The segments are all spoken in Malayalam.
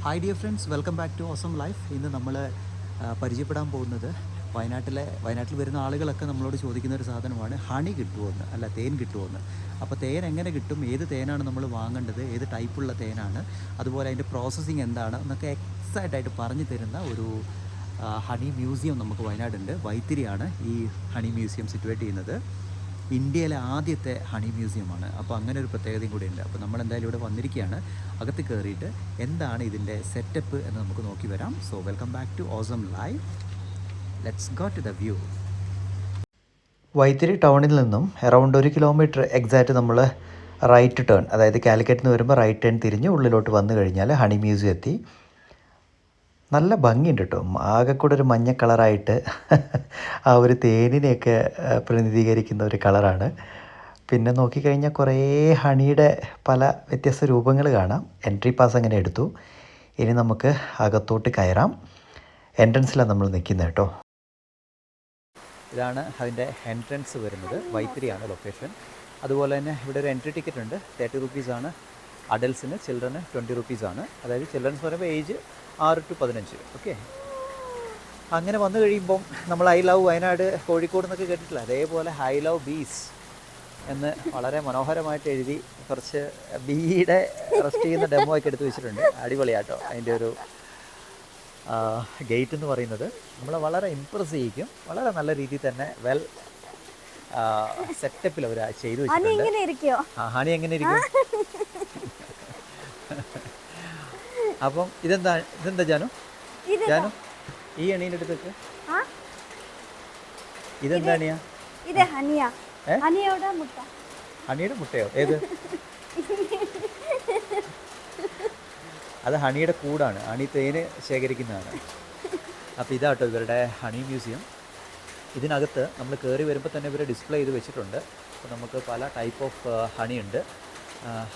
Hi dear friends, welcome back to awesome life. ഇന്ന് നമ്മൾ പരിചയപ്പെടാൻ പോകുന്നത് വയനാട്ടിൽ വരുന്ന ആളുകളൊക്കെ നമ്മളോട് ചോദിക്കുന്ന ഒരു സാധനമാണ് ഹണി കിട്ടുമോയെന്ന്, അല്ല തേൻ കിട്ടുമോയെന്ന്. അപ്പോൾ തേൻ എങ്ങനെ കിട്ടും, ഏത് തേനാണ് നമ്മൾ വാങ്ങേണ്ടത്, ഏത് ടൈപ്പുള്ള തേനാണ്, അതുപോലെ അതിൻ്റെ പ്രോസസ്സിങ് എന്താണ് എന്നൊക്കെ എക്സാക്റ്റായിട്ട് പറഞ്ഞു തരുന്ന ഒരു ഹണി മ്യൂസിയം നമുക്ക് വയനാടുണ്ട്. വൈത്തിരിയാണ് ഈ ഹണി മ്യൂസിയം സിറ്റുവേറ്റ് ചെയ്യുന്നത്. ഇന്ത്യയിലെ ആദ്യത്തെ ഹണി മ്യൂസിയമാണ്. അപ്പോൾ അങ്ങനെ ഒരു പ്രത്യേകതയും കൂടി ഉണ്ട്. അപ്പോൾ നമ്മൾ എന്തായാലും ഇവിടെ വന്നിരിക്കുകയാണ്. അകത്ത് കയറിയിട്ട് എന്താണ് ഇതിൻ്റെ സെറ്റപ്പ് എന്ന് നമുക്ക് നോക്കി വരാം. So welcome back to awesome life. Let's go to the view. Vythiri ടൗണിൽ നിന്നും അറൗണ്ട് 1 കിലോമീറ്റർ എക്സാക്റ്റ് നമ്മൾ റൈറ്റ് ടേൺ, അതായത് കാലിക്കറ്റിൽ നിന്ന് വരുമ്പോൾ റൈറ്റ് ടേൺ തിരിഞ്ഞ് ഉള്ളിലോട്ട് വന്നു കഴിഞ്ഞാൽ ഹണി മ്യൂസിയം എത്തി. നല്ല ഭംഗിയുണ്ട് കേട്ടോ. ആകെ കൂടെ ഒരു മഞ്ഞ കളറായിട്ട് ആ ഒരു തേനിനെയൊക്കെ പ്രതിനിധീകരിക്കുന്ന ഒരു കളറാണ്. പിന്നെ നോക്കിക്കഴിഞ്ഞാൽ കുറേ ഹണിയുടെ പല വ്യത്യസ്ത രൂപങ്ങൾ കാണാം. എൻട്രി പാസ് അങ്ങനെ എടുത്തു. ഇനി നമുക്ക് അകത്തോട്ട് കയറാം. എൻട്രൻസിലാണ് നമ്മൾ നിൽക്കുന്നത് കേട്ടോ. ഇതാണ് അതിൻ്റെ എൻട്രൻസ് വരുന്നത്. വൈത്തിരിയാണ് ലൊക്കേഷൻ. അതുപോലെ തന്നെ ഇവിടെ ഒരു എൻട്രി ടിക്കറ്റ് ഉണ്ട്. 30 റുപ്പീസാണ് അഡൽസിന്, ചിൽഡ്രന് 20 റുപ്പീസാണ്. അതായത് ചിൽഡ്രൻസ് പറയുമ്പോൾ ഏജ് 6 to 15. ഓക്കെ, അങ്ങനെ വന്നു കഴിയുമ്പം നമ്മൾ ഐ ലവ് വയനാട്, കോഴിക്കോട് എന്നൊക്കെ കേട്ടിട്ടില്ല, അതേപോലെ ഐ ലവ് ബീസ് എന്ന് വളരെ മനോഹരമായിട്ട് എഴുതി കുറച്ച് ബീയുടെ റെസ്റ്റ് ചെയ്യുന്ന ഡെമോ ഒക്കെ എടുത്ത് വെച്ചിട്ടുണ്ട്. അടിപൊളിയാട്ടോ. അതിൻ്റെ ഒരു ഗേറ്റ് എന്ന് പറയുന്നത് നമ്മളെ വളരെ ഇമ്പ്രസ് ചെയ്യിക്കും. വളരെ നല്ല രീതിയിൽ തന്നെ വെൽ സെറ്റപ്പിൽ അവർ ചെയ്തു വെച്ചിട്ടുണ്ട്. ഹണി എങ്ങനെ ഇരിക്കും? അപ്പം ഇതെന്താ ജാനു ഈ അണീൻ്റെ അടുത്തൊക്കെ ഇതെന്താ അണിയാ? ഹണിയുടെ മുട്ടയോ? ഏത്? അത് ഹണിയുടെ കൂടാണ്. ഹണി തേന് ശേഖരിക്കുന്നതാണ്. അപ്പോൾ ഇതാട്ടോ ഇവരുടെ ഹണി മ്യൂസിയം. ഇതിനകത്ത് നമ്മൾ കയറി വരുമ്പോൾ തന്നെ ഇവർ ഡിസ്പ്ലേ ചെയ്ത് വെച്ചിട്ടുണ്ട്. അപ്പോൾ നമുക്ക് പല ടൈപ്പ് ഓഫ് ഹണി ഉണ്ട്.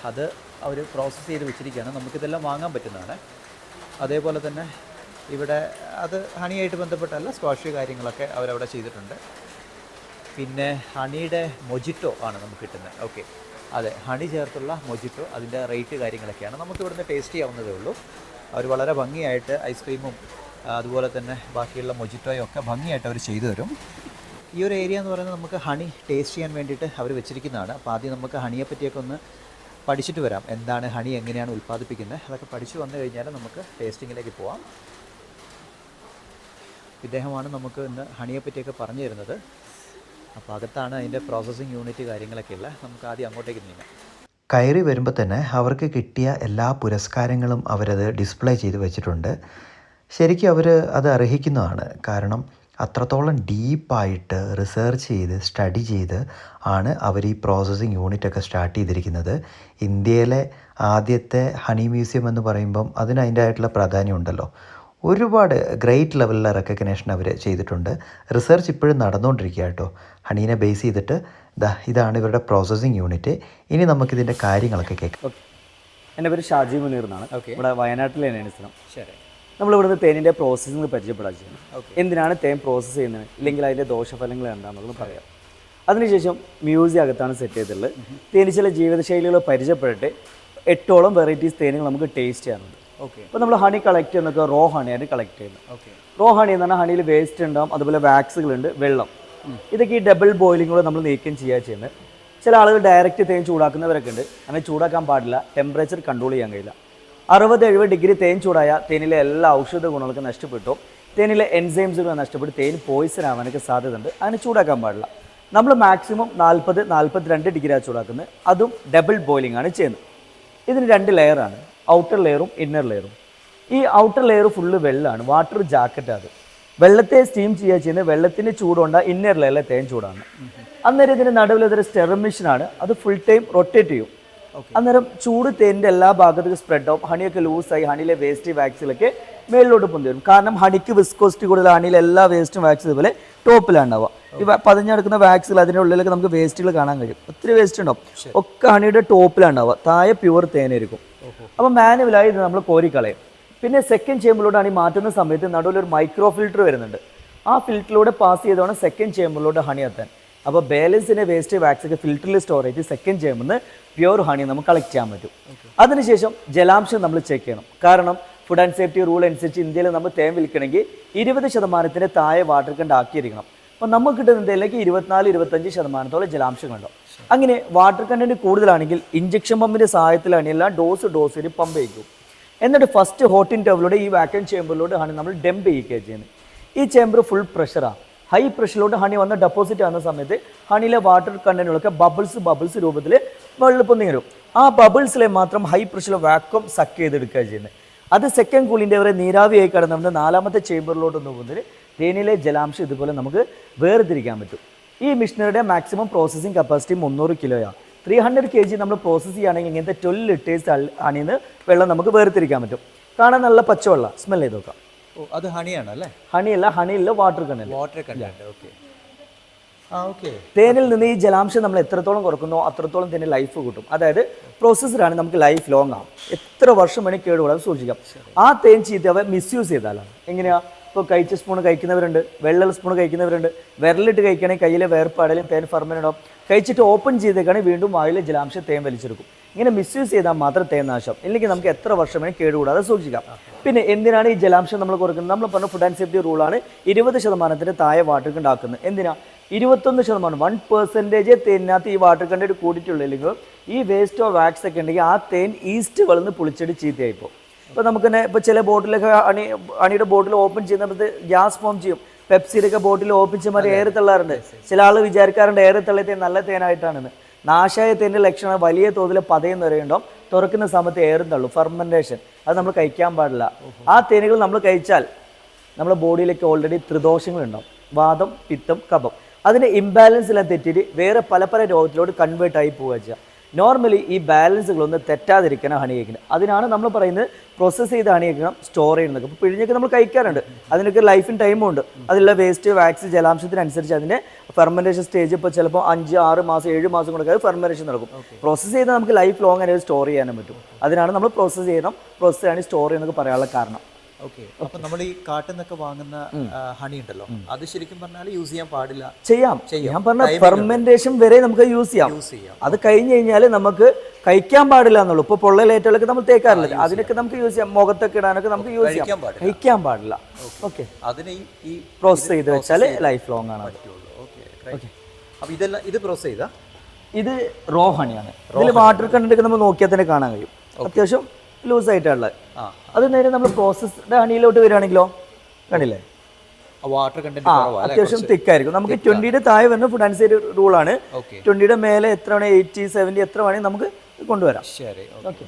അത് അവർ പ്രോസസ്സ് ചെയ്ത് വെച്ചിരിക്കുകയാണ്. നമുക്കിതെല്ലാം വാങ്ങാൻ പറ്റുന്നതാണ്. അതേപോലെ തന്നെ ഇവിടെ അത് ഹണിയായിട്ട് ബന്ധപ്പെട്ടല്ല, സ്ക്വാഷ് കാര്യങ്ങളൊക്കെ അവരവിടെ ചെയ്തിട്ടുണ്ട്. പിന്നെ ഹണിയുടെ മൊജിറ്റോ ആണ് നമുക്ക് കിട്ടുന്നത്. ഓക്കെ, അതെ, ഹണി ചേർത്തുള്ള മൊജിറ്റോ. അതിൻ്റെ റേറ്റ് കാര്യങ്ങളൊക്കെയാണ്. നമുക്ക് ഇവിടുന്ന് ടേസ്റ്റ് ചെയ്യാവുന്നതേ ഉള്ളൂ. അവർ വളരെ ഭംഗിയായിട്ട് ഐസ്ക്രീമും അതുപോലെ തന്നെ ബാക്കിയുള്ള മൊജിറ്റോയും ഒക്കെ ഭംഗിയായിട്ട് അവർ ചെയ്തു തരും. ഈ ഒരു ഏരിയ എന്ന് പറയുന്നത് നമുക്ക് ഹണി ടേസ്റ്റ് ചെയ്യാൻ വേണ്ടിയിട്ട് അവർ വെച്ചിരിക്കുന്നതാണ്. അപ്പോൾ ആദ്യം നമുക്ക് ഹണിയെ പറ്റിയൊക്കെ ഒന്ന് പഠിച്ചിട്ട് വരാം. എന്താണ് ഹണി, എങ്ങനെയാണ് ഉൽപ്പാദിപ്പിക്കുന്നത്, അതൊക്കെ പഠിച്ചു വന്നു കഴിഞ്ഞാൽ നമുക്ക് ടേസ്റ്റിങ്ങിലേക്ക് പോവാം. ഇദ്ദേഹമാണ് നമുക്ക് ഇന്ന് ഹണിയെ പറ്റിയൊക്കെ പറഞ്ഞു തരുന്നത്. അപ്പോൾ അകത്താണ് അതിൻ്റെ പ്രോസസ്സിങ് യൂണിറ്റ് കാര്യങ്ങളൊക്കെ ഉള്ളത്. നമുക്ക് ആദ്യം അങ്ങോട്ടേക്ക് നീങ്ങാം. കയറി വരുമ്പോൾ തന്നെ അവർക്ക് കിട്ടിയ എല്ലാ പുരസ്കാരങ്ങളും അവരത് ഡിസ്പ്ലേ ചെയ്ത് വെച്ചിട്ടുണ്ട്. ശരിക്കും അവർ അത് അർഹിക്കുന്നതാണ്. കാരണം അത്രത്തോളം ഡീപ്പായിട്ട് റിസർച്ച് ചെയ്ത് സ്റ്റഡി ചെയ്ത് ആണ് അവർ ഈ പ്രോസസ്സിങ് യൂണിറ്റൊക്കെ സ്റ്റാർട്ട് ചെയ്തിരിക്കുന്നത്. ഇന്ത്യയിലെ ആദ്യത്തെ ഹണി മ്യൂസിയം എന്ന് പറയുമ്പം അതിന് അതിൻ്റെതായിട്ടുള്ള പ്രാധാന്യം ഉണ്ടല്ലോ. ഒരുപാട് ഗ്രേറ്റ് ലെവലിലെ റെക്കഗ്നേഷൻ അവർ ചെയ്തിട്ടുണ്ട്. റിസർച്ച് ഇപ്പോഴും നടന്നുകൊണ്ടിരിക്കുക കേട്ടോ. ഹണീനെ ബേസ് ചെയ്തിട്ട് ഇതാണ് ഇവരുടെ പ്രോസസ്സിങ് യൂണിറ്റ്. ഇനി നമുക്കിതിൻ്റെ കാര്യങ്ങളൊക്കെ കേൾക്കാം. എൻ്റെ പേര് ഷാജി മുനീർ എന്നാണ്. ഇവിടെ വയനാട്ടിൽ തന്നെയാണ് സ്ഥലം. ശരി, നമ്മളിവിടുന്ന് തേനിൻ്റെ പ്രോസസ്സിങ് പരിചയപ്പെടാൻ ചെയ്യണം. എന്തിനാണ് തേൻ പ്രോസസ്സ് ചെയ്യുന്നത്, ഇല്ലെങ്കിൽ അതിൻ്റെ ദോഷഫലങ്ങൾ എന്താണെന്നുള്ളത് പറയാം. അതിനുശേഷം മ്യൂസിയം അകത്താണ് സെറ്റ് ചെയ്തിട്ടുള്ളത്. തേനി ചില ജീവിതശൈലികൾ പരിചയപ്പെട്ടിട്ട് 8ഓളം വെറൈറ്റീസ് തേനുകൾ നമുക്ക് ടേസ്റ്റ് ചെയ്യാനുണ്ട്. ഓക്കെ, അപ്പോൾ നമ്മൾ ഹണി കളക്ട് ചെയ്യുന്നതൊക്കെ റോ ഹണിയാണ് കളക്ട് ചെയ്യുന്നത്. ഓക്കെ, റോ ഹണി എന്ന് പറഞ്ഞാൽ ഹണിയിൽ വേസ്റ്റ് ഉണ്ടാവും, അതുപോലെ വാക്സുകളുണ്ട്, വെള്ളം. ഇതൊക്കെ ഈ ഡബിൾ ബോയിലിംഗ് നമ്മൾ നീക്കം ചെയ്യുക ചെയ്യുന്നത്. ചില ആളുകൾ ഡയറക്റ്റ് തേൻ ചൂടാക്കുന്നവരൊക്കെ ഉണ്ട്. അങ്ങനെ ചൂടാക്കാൻ പാടില്ല, ടെമ്പറേച്ചർ കൺട്രോൾ ചെയ്യാൻ കഴിയില്ല. 60-70 ഡിഗ്രി തേൻ ചൂടായ തേനിലെ എല്ലാ ഔഷധ ഗുണങ്ങൾക്കും നഷ്ടപ്പെട്ടു. തേനിലെ എൻസൈംസുകൾ നഷ്ടപ്പെട്ട് തേൻ പോയിസൺ ആവാനൊക്കെ സാധ്യതയുണ്ട്. അങ്ങനെ ചൂടാക്കാൻ പാടില്ല. നമ്മൾ മാക്സിമം 40-42 ഡിഗ്രിയാണ് ചൂടാക്കുന്നത്. അതും ഡബിൾ ബോയിലിംഗ് ആണ് ചെയ്യുന്നത്. ഇതിന് 2 ലെയറാണ്, ഔട്ടർ ലെയറും ഇന്നർ ലെയറും. ഈ ഔട്ടർ ലെയർ ഫുള്ള് വെള്ളമാണ്, വാട്ടർ ജാക്കറ്റ്. അത് വെള്ളത്തെ സ്റ്റീം ചെയ്യുക ചെയ്യുന്നത്. വെള്ളത്തിൻ്റെ ചൂടുകൊണ്ട് ഇന്നർ ലെയറിലെ തേൻ ചൂടാണ്. അന്നേരം ഇതിൻ്റെ നടുവിൽ ഇതൊരു സ്റ്റെറർ മെഷീനാണ്. അത് ഫുൾ ടൈം റൊട്ടേറ്റ് ചെയ്യും. അന്നേരം ചൂട് തേനിൻ്റെ എല്ലാ ഭാഗത്തേക്കും സ്പ്രെഡ് ആവും. ഹണിയൊക്കെ ലൂസായി ഹണിയിലെ വേസ്റ്റ് വാക്സിലൊക്കെ മേളിലോട്ട് പൊന്തി വരും. കാരണം ഹണിക്ക് വിസ്കോസിറ്റി കൂടുതൽ. ഹണിയിലെ എല്ലാ വേസ്റ്റും വാക്സ് ഇതുപോലെ ടോപ്പിലാണ് ഉണ്ടാവുക. ഈ പതിഞ്ഞെടുക്കുന്ന വാക്സുകൾ അതിൻ്റെ ഉള്ളിലൊക്കെ നമുക്ക് വേസ്റ്റുകൾ കാണാൻ കഴിയും. ഒത്തിരി വേസ്റ്റ് ഉണ്ടാവും. ഒക്കെ ഹണിയുടെ ടോപ്പിലാണ് ഉണ്ടാവുക. താഴെ പ്യുവർ തേനായിരിക്കും. അപ്പോൾ മാനുവലായി ഇത് നമ്മൾ കോരിക്കളയും. പിന്നെ സെക്കൻഡ് ചേമ്പറിലൂടെ ഹണി മാറ്റുന്ന സമയത്ത് നടുവിലൊരു മൈക്രോ ഫിൽറ്റർ വരുന്നുണ്ട്. ആ ഫിൽറ്ററിലൂടെ പാസ് ചെയ്തോണം സെക്കൻഡ് ചേമ്പറിലൂടെ ഹണി എത്താൻ. അപ്പോൾ ബാലൻസിൻ്റെ വേസ്റ്റ് വാക്സൊക്കെ ഫിൽറ്ററിൽ സ്റ്റോർ ചെയ്ത് സെക്കൻഡ് ചേമ്പറിൽ നിന്ന് പ്യുവർ ഹണി നമുക്ക് കളക്ട് ചെയ്യാൻ പറ്റും. അതിനുശേഷം ജലാംശം നമ്മൾ ചെക്ക് ചെയ്യണം. കാരണം ഫുഡ് ആൻഡ് സേഫ്റ്റി റൂൾ അനുസരിച്ച് ഇന്ത്യയിൽ നമ്മൾ തേൻ വിൽക്കണമെങ്കിൽ 20% താഴെ വാട്ടർ കണ്ടന്റ് ആക്കിയിരിക്കണം. അപ്പോൾ നമുക്ക് കിട്ടുന്ന തേനിലേക്ക് 24-25% ജലാംശങ്ങളുണ്ടാവും. അങ്ങനെ വാട്ടർ കണ്ടന്റ് കൂടുതലാണെങ്കിൽ ഇഞ്ചക്ഷൻ പമ്പിൻ്റെ സഹായത്തിലാണ് എല്ലാ ഡോസിന് പമ്പ് ചെയ്യും. എന്നിട്ട് ഫസ്റ്റ് ഹോട്ട് ഇൻറ്റർവലിലൂടെ ഈ വാക്യൂം ചേമ്പറിലൂടെ ഹണി നമ്മൾ ഡംപ് ചെയ്യുകയാണ് ചെയ്യുന്നത്. ഈ ചേമ്പർ ഫുൾ പ്രഷറാണ്. ഹൈ പ്രഷറിലോട്ട് ഹണി വന്ന് ഡെപ്പോസിറ്റ് ആകുന്ന സമയത്ത് ഹണിയിലെ വാട്ടർ കണ്ടന്റുകളൊക്കെ ബബിൾസ് രൂപത്തിൽ വെള്ളം പൊന്തി വരും. ആ ബബിൾസിലെ മാത്രം ഹൈ പ്രഷറിൽ വാക്വം സക്ക് ചെയ്തെടുക്കുക ചെയ്യുന്നത്. അത് സെക്കൻഡ് കൂളിൻ്റെ വരെ നീരാവിയായി കടന്ന് നമ്മുടെ 4ാമത്തെ ചേമ്പറിലോട്ട് പോകുന്നതിൽ തേനിലെ ജലാംശം ഇതുപോലെ നമുക്ക് വേർതിരിക്കാൻ പറ്റും. ഈ മിഷനറിയുടെ മാക്സിമം പ്രോസസ്സിംഗ് കപ്പാസിറ്റി 300 കിലോയാണ്. 300 kg നമ്മൾ പ്രോസസ്സ് ചെയ്യുകയാണെങ്കിൽ ഇങ്ങനത്തെ 12 ലിറ്റേഴ്സ് ഹണിന്ന് വെള്ളം നമുക്ക് വേർതിരിക്കാൻ പറ്റും. കാണാൻ നല്ല പച്ചവെള്ളം, സ്മെൽ ചെയ്ത് നോക്കാം. അത് ഹണിയാണ് അല്ലേ? ഹണിയല്ല, ഹണിയില്ല വാട്ടർ കണ്ടന്റ്. ഓക്കെ. തേനിൽ നിന്ന് ഈ ജലാംശം നമ്മൾ എത്രത്തോളം കുറക്കുന്നോ അത്രത്തോളം തേന് ലൈഫ് കിട്ടും. അതായത് പ്രോസസ്സറാണ്, നമുക്ക് ലൈഫ് ലോങ് ആവും. എത്ര വർഷം വേണമെങ്കിൽ കേടുകൂടാതെ സൂക്ഷിക്കാം. ആ തേൻ ചീത്തവ മിസ്യൂസ് ചെയ്താലാണ് എങ്ങനെയാ? ഇപ്പോൾ കഴിച്ച സ്പൂൺ കഴിക്കുന്നവരുണ്ട്, വെള്ള സ്പൂൺ കഴിക്കുന്നവരുണ്ട്. വിരലിട്ട് കഴിക്കുകയാണെങ്കിൽ കയ്യിലെ വേർപ്പാടലും തേൻ ഫെർമെൻ്റ് ഉണ്ടാവും. കഴിച്ചിട്ട് ഓപ്പൺ ചെയ്തേക്കാണെങ്കിൽ വീണ്ടും വായിലെ ജലാംശം തേൻ വലിച്ചെടുക്കും. ഇങ്ങനെ മിസ്യൂസ് ചെയ്താൽ മാത്രം തേൻ നാശം. ഇല്ലെങ്കിൽ നമുക്ക് എത്ര വർഷം വേണമെങ്കിൽ കേടുകൂടാതെ സൂക്ഷിക്കാം. പിന്നെ എന്തിനാണ് ഈ ജലാംശം നമ്മൾ കുറയ്ക്കുന്നത്? നമ്മൾ പറഞ്ഞ ഫുഡ് ആൻഡ് സേഫ്റ്റി റൂളാണ് 20% താഴെ വാട്ടർ കണ്ടന്റ് ആക്കുന്നത്. എന്തിനാ? 21% 1% തേനിനകത്ത് ഈ വാട്ടർ കണ്ടന്റ് കൂടിയിട്ടുള്ളൂ. ഇല്ലെങ്കിൽ ഈ വേസ്റ്റോ വാക്സ് ഒക്കെ ഉണ്ടെങ്കിൽ ആ തേൻ ഈസ്റ്റ് വളർന്ന് പുളിച്ചെടി ചീത്തയായിപ്പോൾ. ഇപ്പോൾ നമുക്ക് തന്നെ ഇപ്പോൾ ചില ബോട്ടിലൊക്കെ അണിയുടെ ബോട്ടിൽ ഓപ്പൺ ചെയ്യുന്നത് ഗ്യാസ് ഫോം ചെയ്യും. പെപ്സിയിലൊക്കെ ബോട്ടിൽ ഓപ്പൺ ചെയ്യുമ്പോൾ എയർ തള്ളാറുണ്ട്. ചില ആൾ വിചാരിക്കാറുണ്ട് എയർ തള്ളിയ തേൻ നല്ല തേനായിട്ടാണെന്ന്. നാശായ തേൻ്റെ ലക്ഷണം വലിയ തോതിൽ പതയം നിറയുണ്ടാവും. തുറക്കുന്ന സമയത്ത് എയറും തള്ളും, ഫെർമെൻറ്റേഷൻ. അത് നമ്മൾ കഴിക്കാൻ പാടില്ല. ആ തേനുകൾ നമ്മൾ കഴിച്ചാൽ നമ്മുടെ ബോഡിയിലേക്ക് ഓൾറെഡി ത്രിദോഷങ്ങളുണ്ടാവും: വാദം, പിത്തം, കഫം. അതിൻ്റെ ഇംബാലൻസ് എല്ലാം തെറ്റിയിട്ട് വേറെ പല രോഗത്തിലോട്ട് കൺവേർട്ടായി പോവുക ചെയ്യുക. നോർമലി ഈ ബാലൻസുകളൊന്നും തെറ്റാതിരിക്കണം ഹണി കഴിക്കുന്നത്. അതിനാണ് നമ്മൾ പറയുന്നത് പ്രോസസ്സ് ചെയ്ത് ഹണി കഴിക്കണം, സ്റ്റോർ ചെയ്യുന്നത്. അപ്പോൾ പിഴിഞ്ഞൊക്കെ നമ്മൾ കഴിക്കാറുണ്ട്, അതിനൊക്കെ ലൈഫിന് ടൈമും ഉണ്ട്. അതിലുള്ള വേസ്റ്റ് വാക്സ് ജലാംശത്തിനനുസരിച്ച് അതിൻ്റെ ഫെർമെൻറ്റേഷൻ സ്റ്റേജ് ഇപ്പോൾ ചിലപ്പോൾ 5, 6 മാസം 7 മാസം കൊണ്ടൊക്കെ അത് ഫെർമെൻറ്റേഷൻ നടക്കും. പ്രോസസ്സ് ചെയ്താൽ നമുക്ക് ലൈഫ് ലോങ് അതിനെ സ്റ്റോർ ചെയ്യാനും പറ്റും. അതിനാണ് നമ്മൾ പ്രോസസ്സ് ചെയ്യണം, പ്രോസസ്സ് ചെയ്യാണ് സ്റ്റോർ ചെയ്യുന്നൊക്കെ പറയാനുള്ള കാരണം. ഓക്കെ. അപ്പം നമ്മൾ ഈ കാട്ടിൽ നിന്നൊക്കെ വാങ്ങുന്ന ഹണി ഉണ്ടല്ലോ, അത് ശരിക്കും പറഞ്ഞാൽ യൂസ് ചെയ്യാൻ പാടില്ല. ചെയ്യാം. ഞാൻ പറഞ്ഞ ഫെർമെന്റേഷൻ വരെ നമുക്ക് യൂസ് ചെയ്യാം. അത് കഴിഞ്ഞ് കഴിഞ്ഞാൽ നമുക്ക് കഴിക്കാൻ പാടില്ല എന്നുള്ളൂ. ഇപ്പോൾ പൊള്ളലേറ്റലൊക്കെ നമ്മൾ തേക്കാറില്ല, അതിനൊക്കെ നമുക്ക് യൂസ് ചെയ്യാം. മുഖത്തൊക്കെ ഇടാനൊക്കെ നമുക്ക് യൂസ് ചെയ്യാം. കഴിക്കാൻ പാടില്ല. ഓക്കെ. അതിന് ഈ പ്രോസസ് ചെയ്ത് വെച്ചാൽ ലൈഫ് ലോങ് ആണ്. അപ്പോൾ ഇതെല്ലാം ഇത് പ്രോസസ് ചെയ്താ ഇത് റോ ഹണിയാണ്. ഇതിൽ വാട്ടർ കണ്ടന്റ് നമ്മൾ നോക്കിയാൽ തന്നെ കാണാൻ കഴിയും. അത്യാവശ്യം ലൂസ് ആയിട്ടുള്ളത്. അത് നേരെ നമ്മൾ പ്രോസസ്ഡ് ഹണിയിലോട്ട് വരികയാണെങ്കിലോ കണ്ടില്ലേ, വാട്ടർ കണ്ടന്റ് അത്യാവശ്യം തിക്കായിരിക്കും. നമുക്ക് 20 താഴെ വരുന്ന ഫുഡ് ആൻഡ് സേഫ്റ്റി റൂളാണ്. 20 മേലെ എത്ര വേണേ 80, 70 എത്ര വേണമെങ്കിൽ നമുക്ക് കൊണ്ടുവരാം. ശരി. ഓക്കെ.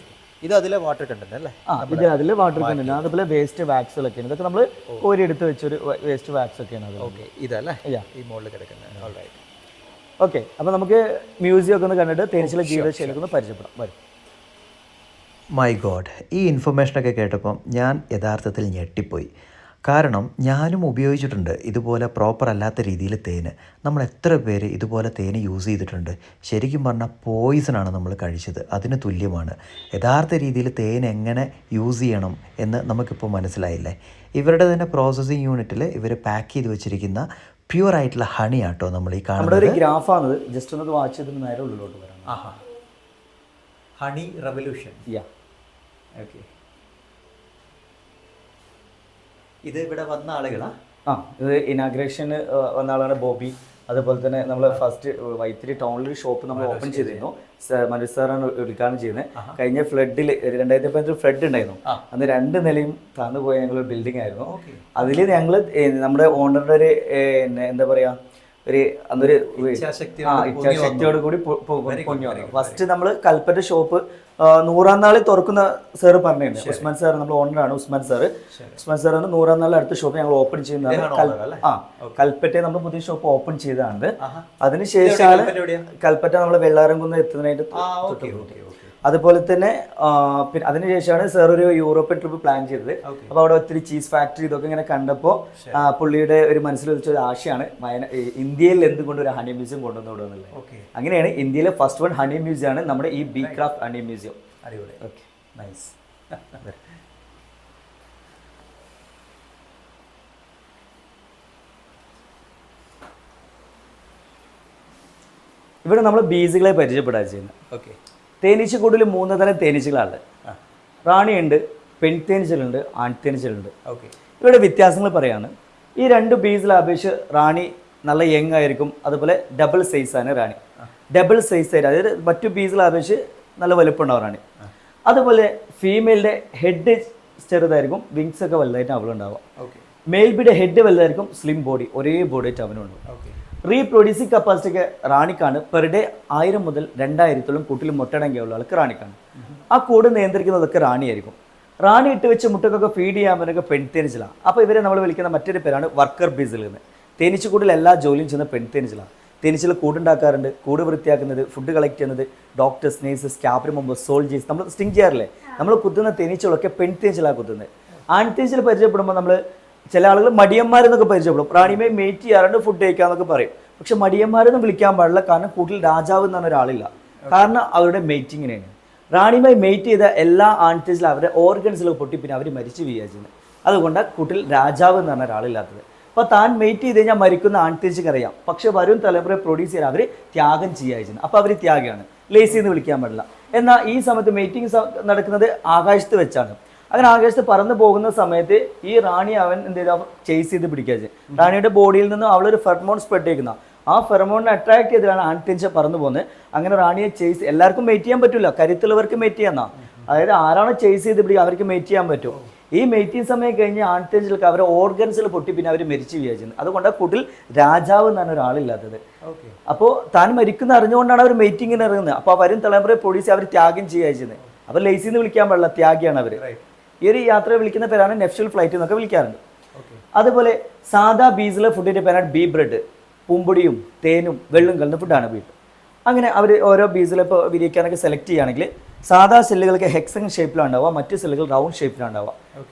ഇത് അതിലെ വാട്ടർ കണ്ടന്റ് അല്ലേ? ഇത് അതിൽ വാട്ടർ കണ്ടന്റ്. അതുപോലെ വേസ്റ്റ് വാക്സുകളൊക്കെയാണ്. ഇതൊക്കെ നമ്മൾ കോരി എടുത്ത് വെച്ചൊരു വേസ്റ്റ് വാക്സ് ഒക്കെയാണ് അത്. ഓക്കെ. ഇതല്ലേ ഈ മുകളിൽ കിടക്കുന്നത്. ഓൾറൈറ്റ്. ഓക്കെ. അപ്പോൾ നമുക്ക് മ്യൂസിയം ഒക്കെ ഒന്ന് കണ്ടിട്ട് തേനീച്ചയിലെ ജീവിതശൈലിയൊക്കെ ഒന്ന് പരിചയപ്പെടാം. വരും. മൈ ഗോഡ്, ഈ ഇൻഫർമേഷനൊക്കെ കേട്ടപ്പം ഞാൻ യഥാർത്ഥത്തിൽ ഞെട്ടിപ്പോയി. കാരണം ഞാനും ഉപയോഗിച്ചിട്ടുണ്ട് ഇതുപോലെ പ്രോപ്പർ അല്ലാത്ത രീതിയിൽ തേന്. നമ്മൾ എത്ര പേര് ഇതുപോലെ തേന് യൂസ് ചെയ്തിട്ടുണ്ട്. ശരിക്കും പറഞ്ഞാൽ പോയിസണാണ് നമ്മൾ കഴിച്ചത്, അതിന് തുല്യമാണ്. യഥാർത്ഥ രീതിയിൽ തേൻ എങ്ങനെ യൂസ് ചെയ്യണം എന്ന് നമുക്കിപ്പോൾ മനസ്സിലായില്ലേ. ഇവരുടെ തന്നെ പ്രോസസ്സിങ് യൂണിറ്റിൽ ഇവർ പാക്ക് ചെയ്ത് വെച്ചിരിക്കുന്ന പ്യുവർ ആയിട്ടുള്ള ഹണി ആട്ടോ നമ്മൾ ഈ കാണുന്നത്. നമ്മുടെ ഒരു ഗ്രാഫാണ്, ജസ്റ്റ് ഒന്ന് വാച്ച് ചെയ്തിട്ട് നേരെ ഉള്ളിലോട്ട് വരാം. Honey revolution. ഓക്കെ. ഇത് ഇവിടെ വന്ന ആളുകളാ? ഇത് ഇനാഗ്രേഷന് വന്ന ആളാണ് ബോബി. അതുപോലെ തന്നെ നമ്മൾ ഫസ്റ്റ് വൈത്തിരി ടൗണിൽ ഷോപ്പ് നമ്മൾ ഓപ്പൺ ചെയ്തിരുന്നു. മനോജ് സാറാണ് ഉദ്ഘാടനം ചെയ്യുന്നത്. കഴിഞ്ഞ ഫ്ലഡിൽ 2015 ഫ്ലഡ് ഉണ്ടായിരുന്നു. അന്ന് 2 നിലയും താന്നു പോയ ഞങ്ങളൊരു ബിൽഡിംഗ് ആയിരുന്നു. അതിൽ ഞങ്ങൾ നമ്മുടെ ഓണറുടെ ഒരു എന്താ പറയുക, ഒരു അന്നൊരു ഇച്ഛാശക്തിയോട് കൂടി പൊങ്ങി വന്നു. ഫസ്റ്റ് നമ്മൾ കൽപ്പറ്റ ഷോപ്പ് 100ാം നാളിൽ തുറക്കുന്ന സാറ് പറഞ്ഞിട്ടുണ്ട്. ഉസ്മാൻ സാർ നമ്മൾ ഓണറാണ്. ഉസ്മാൻ സാറ് 100ാം നാളിൽ അടുത്ത ഷോപ്പ് ഞങ്ങൾ ഓപ്പൺ ചെയ്യുന്നതാണ്. കൽപ്പറ്റയിൽ നമ്മൾ പുതിയ ഷോപ്പ് ഓപ്പൺ ചെയ്തതാണ്. അതിനുശേഷമാണ് കൽപ്പറ്റ നമ്മൾ വെള്ളാരംകുന്ന് എത്തുന്നതിനായിട്ട്. അതുപോലെ തന്നെ പിന്നെ അതിനുശേഷമാണ് സാർ ഒരു യൂറോപ്യൻ ട്രിപ്പ് പ്ലാൻ ചെയ്തത്. അപ്പോൾ അവിടെ ഒത്തിരി ചീസ് ഫാക്ടറി ഇതൊക്കെ ഇങ്ങനെ കണ്ടപ്പോൾ പുള്ളിയുടെ ഒരു മനസ്സിൽ വെച്ച ഒരു ആശയാണ് ഇന്ത്യയിൽ എന്തുകൊണ്ട് ഒരു ഹണി മ്യൂസിയം കൊണ്ടുവന്നു വിടുന്നുള്ളത്. അങ്ങനെയാണ് ഇന്ത്യയിലെ ഫസ്റ്റ് 1 ഹണി മ്യൂസിയം ആണ് നമ്മുടെ ഈ ബീ ക്രാഫ്റ്റ് ഹണി മ്യൂസിയം. അടിപൊളി. Okay, nice. ഇവിടെ നമ്മൾ ബീസുകളെ പരിചയപ്പെടാൻ ചെയ്യുന്നത്. ഓക്കെ. തേനീച്ചക്കൂടിൽ 3 തരം തേനീച്ചകളാണ്. റാണിയുണ്ട്, പെൺതേനീച്ചലുണ്ട്, ആൺതേനീച്ചലുണ്ട്. ഓക്കെ. ഇവരുടെ വ്യത്യാസങ്ങൾ പറയാണ്. ഈ 2 ബീസിലെ അപേക്ഷിച്ച് റാണി നല്ല യങ് ആയിരിക്കും. അതുപോലെ ഡബിൾ സൈസാണ് റാണി. ഡബിൾ സൈസ് ആയിട്ട്, അതായത് മറ്റു ബീസിലെ അപേക്ഷിച്ച് നല്ല വലുപ്പമുണ്ടാവും റാണി. അതുപോലെ ഫീമെയിലിൻ്റെ ഹെഡ് ചെറുതായിരിക്കും, വിങ്സ് ഒക്കെ വലുതായിട്ട് അവളുണ്ടാവുക. മെയിൽ ബിയുടെ ഹെഡ് വലുതായിരിക്കും, സ്ലിം ബോഡി, ഒരേ ബോഡി ആയിട്ട് അവനുണ്ട്. റീപ്രൊഡ്യൂസിങ് കപ്പാസിറ്റി ഒക്കെ റാണിക്കാണ്. പെർ ഡേ 1000 മുതൽ 2000 കൂട്ടിൽ മുട്ടടങ്ങിയുള്ള ആൾക്ക് റാണിക്കാണ്. ആ കൂട് നിയന്ത്രിക്കുന്നതൊക്കെ റാണിയായിരിക്കും. റാണി ഇട്ട് വെച്ച് മുട്ടക്കൊക്കെ ഫീഡ് ചെയ്യാൻ പറ്റുന്ന പെൺതേനീച്ചലാണ്. അപ്പോൾ ഇവരെ നമ്മൾ വിളിക്കുന്ന മറ്റൊരു പേരാണ് വർക്കർ ബീസിൽ നിന്ന്. തേനീച്ചക്കൂടിൽ എല്ലാ ജോലിയും ചെയ്യുന്ന പെൺതേനീച്ചലാണ്. തേനീച്ചകൾ കൂടുണ്ടാക്കാറുണ്ട്, കൂട് വൃത്തിയാക്കുന്നത്, ഫുഡ് കളക്ട് ചെയ്യുന്നത്, doctors, nurses, cabin members, soldiers. നമ്മൾ സ്റ്റിങ് ചെയ്യാറില്ലേ, നമ്മൾ കുത്തുന്ന തേനീച്ചകളൊക്കെ പെൺതേനീച്ചലാണ് കുത്തുന്നത്. ആൺതേനീച്ചൽ പരിചയപ്പെടുമ്പോൾ നമ്മൾ ചില ആളുകൾ മടിയന്മാരെന്നൊക്കെ പരിചയപ്പെടും. റാണിയുമായി മേറ്റ് ചെയ്യാറുണ്ട്, ഫുഡ് കഴിക്കാന്നൊക്കെ പറയും. പക്ഷെ മടിയന്മാരെന്ന് വിളിക്കാൻ പാടില്ല, കാരണം കൂട്ടിൽ രാജാവ് എന്ന് പറഞ്ഞ ഒരാളില്ല. കാരണം അവരുടെ മേറ്റിങ്ങിനാണ്. റാണിയുമായി മേറ്റ് ചെയ്ത എല്ലാ ആൺതേനീച്ചലും അവരുടെ ഓർഗൻസിലൊക്കെ പൊട്ടി പിന്നെ അവർ മരിച്ചു വീഴുക ചെയ്യുന്നത്. അതുകൊണ്ട് കൂട്ടിൽ രാജാവ് എന്ന് പറഞ്ഞ ഒരാളില്ലാത്തത്. അപ്പോൾ താൻ മേറ്റ് ചെയ്ത് കഴിഞ്ഞാൽ മരിക്കുന്ന ആൺതേനീച്ചക്ക് അറിയാം. പക്ഷെ വരും തലമുറയെ പ്രൊഡ്യൂസ് ചെയ്യാൻ അവർ ത്യാഗം ചെയ്യുക ചെയ്യുന്നത്. അപ്പോൾ അവർ ത്യാഗമാണ്, ലേസി എന്ന് വിളിക്കാൻ പാടില്ല. എന്നാൽ ഈ സമയത്ത് മേറ്റിംഗ് നടക്കുന്നത് ആകാശത്ത് വെച്ചാണ്. അങ്ങനെ ആകാശത്ത് പറന്നു പോകുന്ന സമയത്ത് ഈ റാണി അവൻ എന്ത് ചെയ്താൽ ചേസ് ചെയ്ത് പിടിക്കുക. റാണിയുടെ ബോഡിയിൽ നിന്നും അവളൊരു ഫെർമോൺ സ്പ്രെഡ് ചെയ്യുന്ന ആ ഫെർമോണിനെ അട്രാക്ട് ചെയ്തിട്ടാണ് ആൺതേനീച്ച പറന്നു പോകുന്നത്. അങ്ങനെ റാണിയെ ചേസ്, എല്ലാവർക്കും മേറ്റ് ചെയ്യാൻ പറ്റില്ല, കരുത്തുള്ളവർക്ക് മേറ്റ് ചെയ്യാന്നാ. അതായത് ആരാണോ ചേസ് ചെയ്ത് പിടിക്കുക അവർക്ക് മേറ്റ് ചെയ്യാൻ പറ്റും. ഈ മേറ്റിംഗ് സമയം കഴിഞ്ഞ് ആൺതേനീച്ചകൾക്ക് അവരുടെ ഓർഗൻസിൽ പൊട്ടി പിന്നെ അവർ മരിച്ചു വീഴുന്നത്. അതുകൊണ്ട് കൂട്ടിൽ രാജാവ് എന്നാണ് ഒരാളില്ലാത്തത്. അപ്പോൾ താൻ മരിക്കുന്ന അറിഞ്ഞുകൊണ്ടാണ് അവർ മേറ്റിങ്ങിന് ഇറങ്ങുന്നത്. അപ്പോൾ വരും തലമുറയെ പ്രൊഡ്യൂസ് അവർ ത്യാഗം ചെയ്യുക ചെയ്യുന്നത്. അവർ ലേസി എന്ന് വിളിക്കാൻ പാടില്ല, ത്യാഗിയാണ് അവർ. ഈ ഒരു യാത്രയെ വിളിക്കുന്ന പേരാണ് നെഫ്ഷ്യൽ ഫ്ലൈറ്റ് എന്നൊക്കെ വിളിക്കാറുണ്ട്. അതുപോലെ സാധാ ബീസിലെ ഫുഡിൻ്റെ പേരാണ് ബീ ബ്രെഡ്. പൂമ്പൊടിയും തേനും വെള്ളം കലർന്ന ഫുഡാണ് ബീ. അങ്ങനെ അവർ ഓരോ ബീസിലെ ഇപ്പോൾ വിരിയിക്കാനൊക്കെ സെലക്ട് ചെയ്യുകയാണെങ്കിൽ സാധാ സെല്ലുകൾക്ക് ഹെക്സഗൺ ഷേപ്പിലാണ് ഉണ്ടാവുക, മറ്റു സെല്ലുകൾ റൗണ്ട് ഷേപ്പിലാണ് ഉണ്ടാവുക.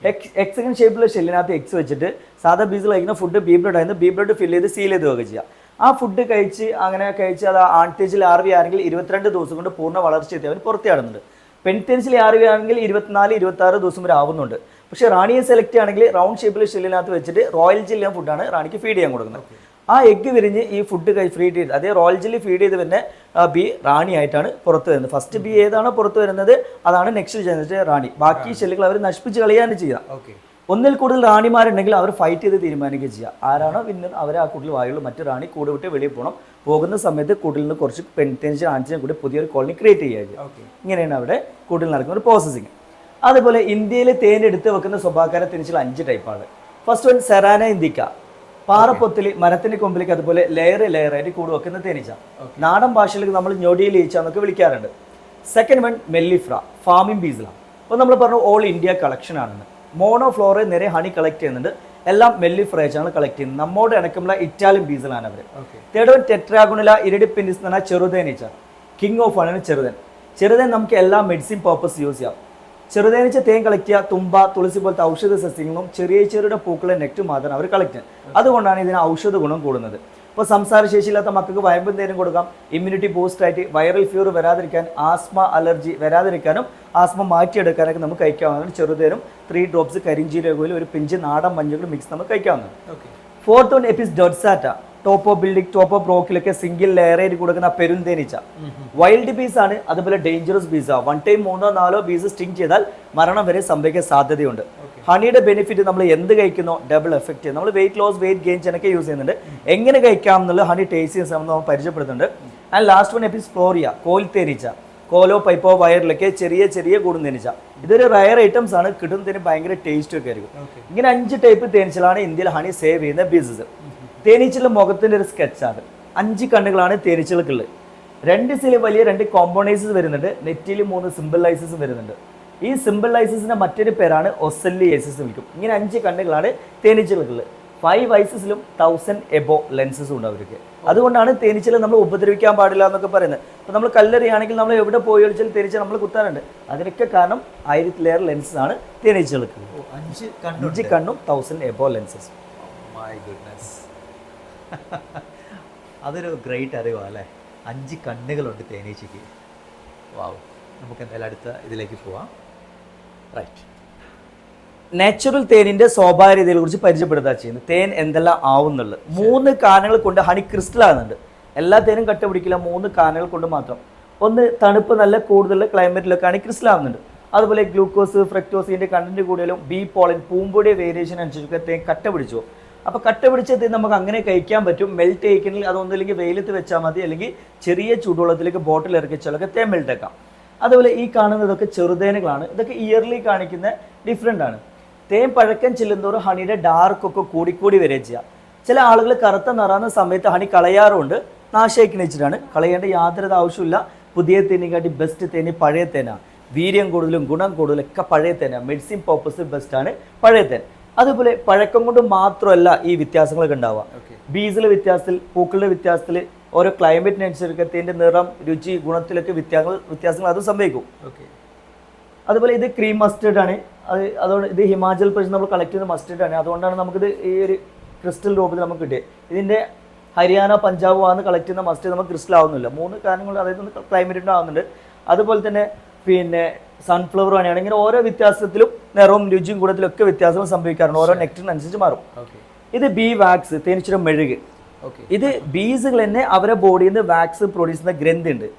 ഹെക്സഗൺ ഷേപ്പിലെ ഷെല്ലിനകത്ത് എക്സ് വെച്ചിട്ട് സാധാ ബീസിൽ കഴിക്കുന്ന ഫുഡ് ബീ ബ്രെഡ് ആയിരുന്നു. ബീ ബ്രെഡ് ഫില്ല് ചെയ്ത് സീൽ ചെയ്ത് വരിക ചെയ്യുക. ആ ഫുഡ് കഴിച്ച് അങ്ങനെ കഴിച്ച് അത് ആൺതേനീച്ചയിൽ ആണെങ്കിൽ 22 ദിവസം കൊണ്ട് പൂർണ്ണ വളർച്ച എത്തി അവർ പുറത്തിയാടുന്നുണ്ട്. പെൺതേനീച്ചയിൽ ആണെങ്കിൽ 24-26 ദിവസം വരെ ആവുന്നുണ്ട്. പക്ഷേ റാണിയെ സെലക്ട് ചെയ്യുകയാണെങ്കിൽ റൗണ്ട് ഷേപ്പിലെ ഷെല്ലിനകത്ത് വെച്ചിട്ട് റോയൽ ജെല്ലി ഫുഡാണ് റാണിക്ക് ഫീഡ് ചെയ്യാൻ കൊടുക്കുന്നത്. ആ എഗ്ഗ് വിരിഞ്ഞ് ഈ ഫുഡ് ഫീഡ് ചെയ്ത് അതേ റോയൽ ജെല്ലി ഫീഡ് ചെയ്ത് പിന്നെ ബി റാണിയായിട്ടാണ് പുറത്ത് വരുന്നത്. ഫസ്റ്റ് ബി ഏതാണോ പുറത്ത് വരുന്നത് അതാണ് നെക്സ്റ്റ് ജനറേഷൻ റാണി. ബാക്കി ഷെല്ലുകൾ അവർ നശിപ്പിച്ച് കളയാണ് ചെയ്യുക. ഒന്നിൽ കൂടുതൽ റാണിമാരുണ്ടെങ്കിൽ അവർ ഫൈറ്റ് ചെയ്ത് തീരുമാനിക്കുകയും ചെയ്യുക. ആരാണോ വിന്നർ അവരെ ആ കൂട്ടിൽ വായുള്ളൂ. മറ്റു റാണി കൂട് വിട്ട് വെളിയിൽ പോകണം. പോകുന്ന സമയത്ത് കൂട്ടിൽ നിന്ന് കുറച്ച് പെൺതേനീച്ച ആൺതേനീച്ച കൂടി പുതിയൊരു കോളനി ക്രിയേറ്റ് ചെയ്യുക. ഇങ്ങനെയാണ് അവിടെ കൂട്ടിൽ നടക്കുന്ന ഒരു പ്രോസസ്സിങ്. അതുപോലെ ഇന്ത്യയിൽ തേൻ എടുത്ത് വെക്കുന്ന സ്വഭാവക്കാരെ തേനീച്ചകൾ 5 ടൈപ്പാണ്. ഫസ്റ്റ് വൺ സെറാന ഇന്ദിക്ക, പാറപ്പൊത്തിൽ മരത്തിന്റെ കൊമ്പിലേക്ക് അതുപോലെ ലെയറായിട്ട് കൂട് വെക്കുന്ന തേനീച്ച. നാടൻ ഭാഷയിലേക്ക് നമ്മൾ ഞൊടിയിൽ ഈച്ച എന്നൊക്കെ വിളിക്കാറുണ്ട്. സെക്കൻഡ് വൺ മെല്ലിഫ്ര, ഫാമിംഗ് ബീസിലാണ്. അപ്പോൾ നമ്മൾ പറഞ്ഞു ഓൾ ഇന്ത്യ കളക്ഷൻ ആണെന്ന്. മോണോഫ്ലോറെ നിറയെ ഹണി കളക്ട് ചെയ്യുന്നുണ്ട്. എല്ലാം മെല്ലിഫ്രേച്ചാണ് കളക്ട് ചെയ്യുന്നത്. നമ്മോട് ഇണക്കമുള്ള ഇറ്റാലിയൻ ബീസിലാണ് അവർ. തേർഡ് വൺ ടെട്രാഗുണില ഇരിഡിപ്പിൻഡിസ് എന്ന് പറഞ്ഞാൽ ചെറുതേനീച്ച. കിങ് ഓഫ് ആണ് ചെറുതൻ. ചെറുതൻ നമുക്ക് എല്ലാ മെഡിസിൻ പർപ്പസ് യൂസ് ചെയ്യാം. ചെറുതേനീച്ച തേൻ കളക്ട് ചെയ്യുക. തുമ്പ, തുളസി പോലത്തെ ഔഷധ സസ്യങ്ങളും ചെറിയ പൂക്കളെ നെറ്റും മാത്രം അവർ കളക്ട് ചെയ്യുന്നത്. അതുകൊണ്ടാണ് ഇതിന് ഔഷധ ഗുണം കൂടുന്നത്. ഇപ്പോൾ സംസാരശേഷിയില്ലാത്ത മക്കൾക്ക് വയമ്പും തേനും കൊടുക്കാം. ഇമ്മ്യൂണിറ്റി ബൂസ്റ്റായിട്ട് വൈറൽ ഫീവർ വരാതിരിക്കാൻ, ആസ്മ അലർജി വരാതിരിക്കാനും ആസ്മ മാറ്റിയെടുക്കാനൊക്കെ നമുക്ക് കഴിക്കാവുന്നതാണ്. ചെറുതേനും 3 ഡ്രോപ്സ് കരിഞ്ചീരകയിലും ഒരു പിഞ്ച് നാടൻ മഞ്ഞളും മിക്സ് നമുക്ക് കഴിക്കാവുന്നതാണ്. Fourth one Apis dorsata, top of building, top of റോക്കിലൊക്കെ സിംഗിൾ ലെയറായിട്ട് കൊടുക്കുന്ന പെരുന്തേനീച്ച. വൈൽഡ് ബീസ് ആണ്. അതുപോലെ ഡേഞ്ചറസ് ബീസാണ്. 1 ടൈം 3-4 ബീസ് സ്റ്റിങ് ചെയ്താൽ മരണം വരെ സംഭവിക്കാൻ സാധ്യതയുണ്ട്. ഹണിയുടെ ബെനിഫിറ്റ് നമ്മൾ എന്ത് കഴിക്കുന്നോ ഡബിൾ എഫക്റ്റ് ചെയ്യും. നമ്മൾ വെയിറ്റ് ലോസ്, വെയിറ്റ് ഗെയിൻ ചെയ്യാനൊക്കെ യൂസ് ചെയ്യുന്നുണ്ട്. എങ്ങനെ കഴിക്കാം എന്നുള്ള ഹണി ടേസ്റ്റ് ചെയ്യുന്ന നമ്മൾ പരിചയപ്പെടുത്തുന്നുണ്ട്. ആൻഡ് ലാസ്റ്റ് വൺ എപ്പിസ് ഫ്ലോറിയ, കോൽ തേനീച്ച. കോലോ പൈപ്പോ വയറിലൊക്കെ ചെറിയ കൂടും തേനീച്ച. ഇതൊരു റയർ ഐറ്റംസ് ആണ്. കിട്ടുന്നതിന് ഭയങ്കര ടേസ്റ്റ് ഒക്കെ ആയിരിക്കും. ഇങ്ങനെ 5 ടൈപ്പ് തേനീച്ചകളാണ് ഇന്ത്യയിൽ ഹണി സേവ് ചെയ്യുന്ന ബീസസ്. തേനീച്ചയുടെ മുഖത്തിൻ്റെ ഒരു സ്കെച്ചാണ്. 5 കണ്ണുകളാണ് തേനീച്ചകൾക്കുള്ളത്. 2 വലിയ 2 കോമ്പോണൈസസ് വരുന്നുണ്ട്. നെറ്റിയിൽ 3 സിംബലൈസസ് വരുന്നുണ്ട്. ഈ സിംബലൈസസിന്റെ മറ്റൊരു പേരാണ് ഒസല്ലിയേസസ് വിളിക്കും. ഇങ്ങനെ 5 കണ്ണുകളാണ് തേനീച്ചകൾക്കുള്ളത്. 5 ഐസസിലും 1000 എബോ ലെൻസസും ഉണ്ട് അവർക്ക്. അതുകൊണ്ടാണ് തേനീച്ചകൾ നമ്മൾ ഉപദ്രവിക്കാൻ പാടില്ല എന്നൊക്കെ പറയുന്നത്. അപ്പോൾ നമ്മൾ കല്ലെറിയാണെങ്കിൽ നമ്മൾ എവിടെ പോയി ഒളിച്ചാൽ തേനീച്ച നമ്മൾ കുത്താറുണ്ട്. അതിനൊക്കെ കാരണം 1000 ലെയർ ലെൻസസ് ആണ് തേനീച്ചകൾക്ക്. 5 കണ്ണും 1000 എബോ ലെൻസസ്. അതൊരു ഗ്രേറ്റ് അറിവാണ് അല്ലേ. 5 കണ്ണുകളുണ്ട് തേനീച്ചയ്ക്ക്. വാവ്. നമുക്ക് എന്തായാലും അടുത്ത ഇതിലേക്ക് പോവാം. റൈറ്റ്. നാച്ചുറൽ തേനിന്റെ സ്വാഭാവികതയെ കുറിച്ച് പരിചയപ്പെടുത്താൻ ചെയ്യുന്നത്. തേൻ എന്തെല്ലാം ആവുന്നുള്ളത് 3 കാരണങ്ങൾ കൊണ്ട് ഹണി ക്രിസ്റ്റൽ ആകുന്നുണ്ട്. എല്ലാ തേനും കട്ട പിടിക്കില്ല. 3 കാരണങ്ങൾ കൊണ്ട് മാത്രം. ഒന്ന്, തണുപ്പ് നല്ല കൂടുതൽ ക്ലൈമറ്റിലൊക്കെ ഹണി ക്രിസ്റ്റൽ ആവുന്നുണ്ട്. അതുപോലെ ഗ്ലൂക്കോസ് ഫ്രക്ടോസ് ഇതിൻ്റെ കണ്ടന്റ് കൂടുതലും ബി പോളൻ പൂമ്പൊടിയ വേരിയേഷൻ അനുസരിച്ച് തേൻ കട്ട പിടിച്ചു. അപ്പോൾ കട്ട പിടിച്ച തേൻ നമുക്ക് അങ്ങനെ കഴിക്കാൻ പറ്റും. മെൽറ്റ് ചെയ്യിക്കണമെങ്കിൽ അതൊന്നില്ലെങ്കിൽ വെയിലത്ത് വെച്ചാൽ മതി, അല്ലെങ്കിൽ ചെറിയ ചൂടുവെള്ളത്തിലേക്ക് ബോട്ടിൽ ഇറക്കിച്ചാലൊക്കെ തേൻ മെൽറ്റ് ആക്കാം. അതുപോലെ ഈ കാണുന്നതൊക്കെ ചെറുതേനുകളാണ്. ഇതൊക്കെ ഇയർലി കാണിക്കുന്ന ഡിഫറെൻ്റ് ആണ്. തേൻ പഴക്കം ചെല്ലുന്നതോറും ഹണിയുടെ ഡാർക്കൊക്കെ കൂടിക്കൂടി വരിക ചെയ്യുക. ചില ആളുകൾ കറുത്ത നിറാകുന്ന സമയത്ത് ഹണി കളയാറുണ്ട്, നാശയിക്കുന്ന വെച്ചിട്ടാണ്. കളയേണ്ട യാതൊരു ആവശ്യമില്ല. പുതിയ തേനിക്കാട്ടി ബെസ്റ്റ് തേനി പഴയ തേനാണ്. വീര്യം കൂടുതലും ഗുണം കൂടുതലും ഒക്കെ പഴയ തേനാണ്. മെഡിസിൻ പർപ്പസ് ബെസ്റ്റാണ് പഴയ തേൻ. അതുപോലെ പഴക്കം കൊണ്ട് മാത്രമല്ല ഈ വ്യത്യാസങ്ങളൊക്കെ ഉണ്ടാവുക. ബീസിലെ വ്യത്യാസത്തിൽ, പൂക്കളുടെ വ്യത്യാസത്തിൽ, ഓരോ ക്ലൈമറ്റിനനുസരിച്ച് തേൻ്റെ നിറം, രുചി, ഗുണത്തിലൊക്കെ വ്യത്യാസങ്ങൾ അത് സംഭവിക്കും. അതുപോലെ ഇത് ക്രീം മസ്റ്റേർഡ് ആണ്. അതുകൊണ്ട് ഇത് ഹിമാചൽ പ്രദേശ് നമ്മൾ കളക്ട് ചെയ്യുന്ന മസ്റ്റേർഡ് ആണ്. അതുകൊണ്ടാണ് നമുക്കിത് ഈ ഒരു ക്രിസ്റ്റൽ രൂപത്തിൽ നമുക്ക് കിട്ടിയത്. ഇതിൻ്റെ ഹരിയാന, പഞ്ചാബ് ആണ് കളക്ട് ചെയ്യുന്ന മസ്റ്റേർഡ് നമുക്ക് ക്രിസ്റ്റൽ ആവുന്നില്ല. 3 കാരണങ്ങൾ, അതായത് ക്ലൈമറ്റിൻ്റെ ആവുന്നുണ്ട്. അതുപോലെ തന്നെ പിന്നെ സൺഫ്ലവർ ആണെങ്കിൽ ഇങ്ങനെ ഓരോ വ്യത്യാസത്തിലും നിറവും രുചിയും ഗുണത്തിലൊക്കെ വ്യത്യാസങ്ങൾ സംഭവിക്കാറുണ്ട്. ഓരോ നെക്ടറിനനുസരിച്ച് മാറും. ഇത് ബി വാക്സ്, തേനീച്ചയുടെ മെഴുക്. ഇത് ബീസുകൾ തന്നെ അവരെ ബോഡിയിൽ നിന്ന് വാക്സ് പ്രൊഡ്യൂസ് ചെയ്യുന്ന ഗ്രന്ഥി ഉണ്ട്.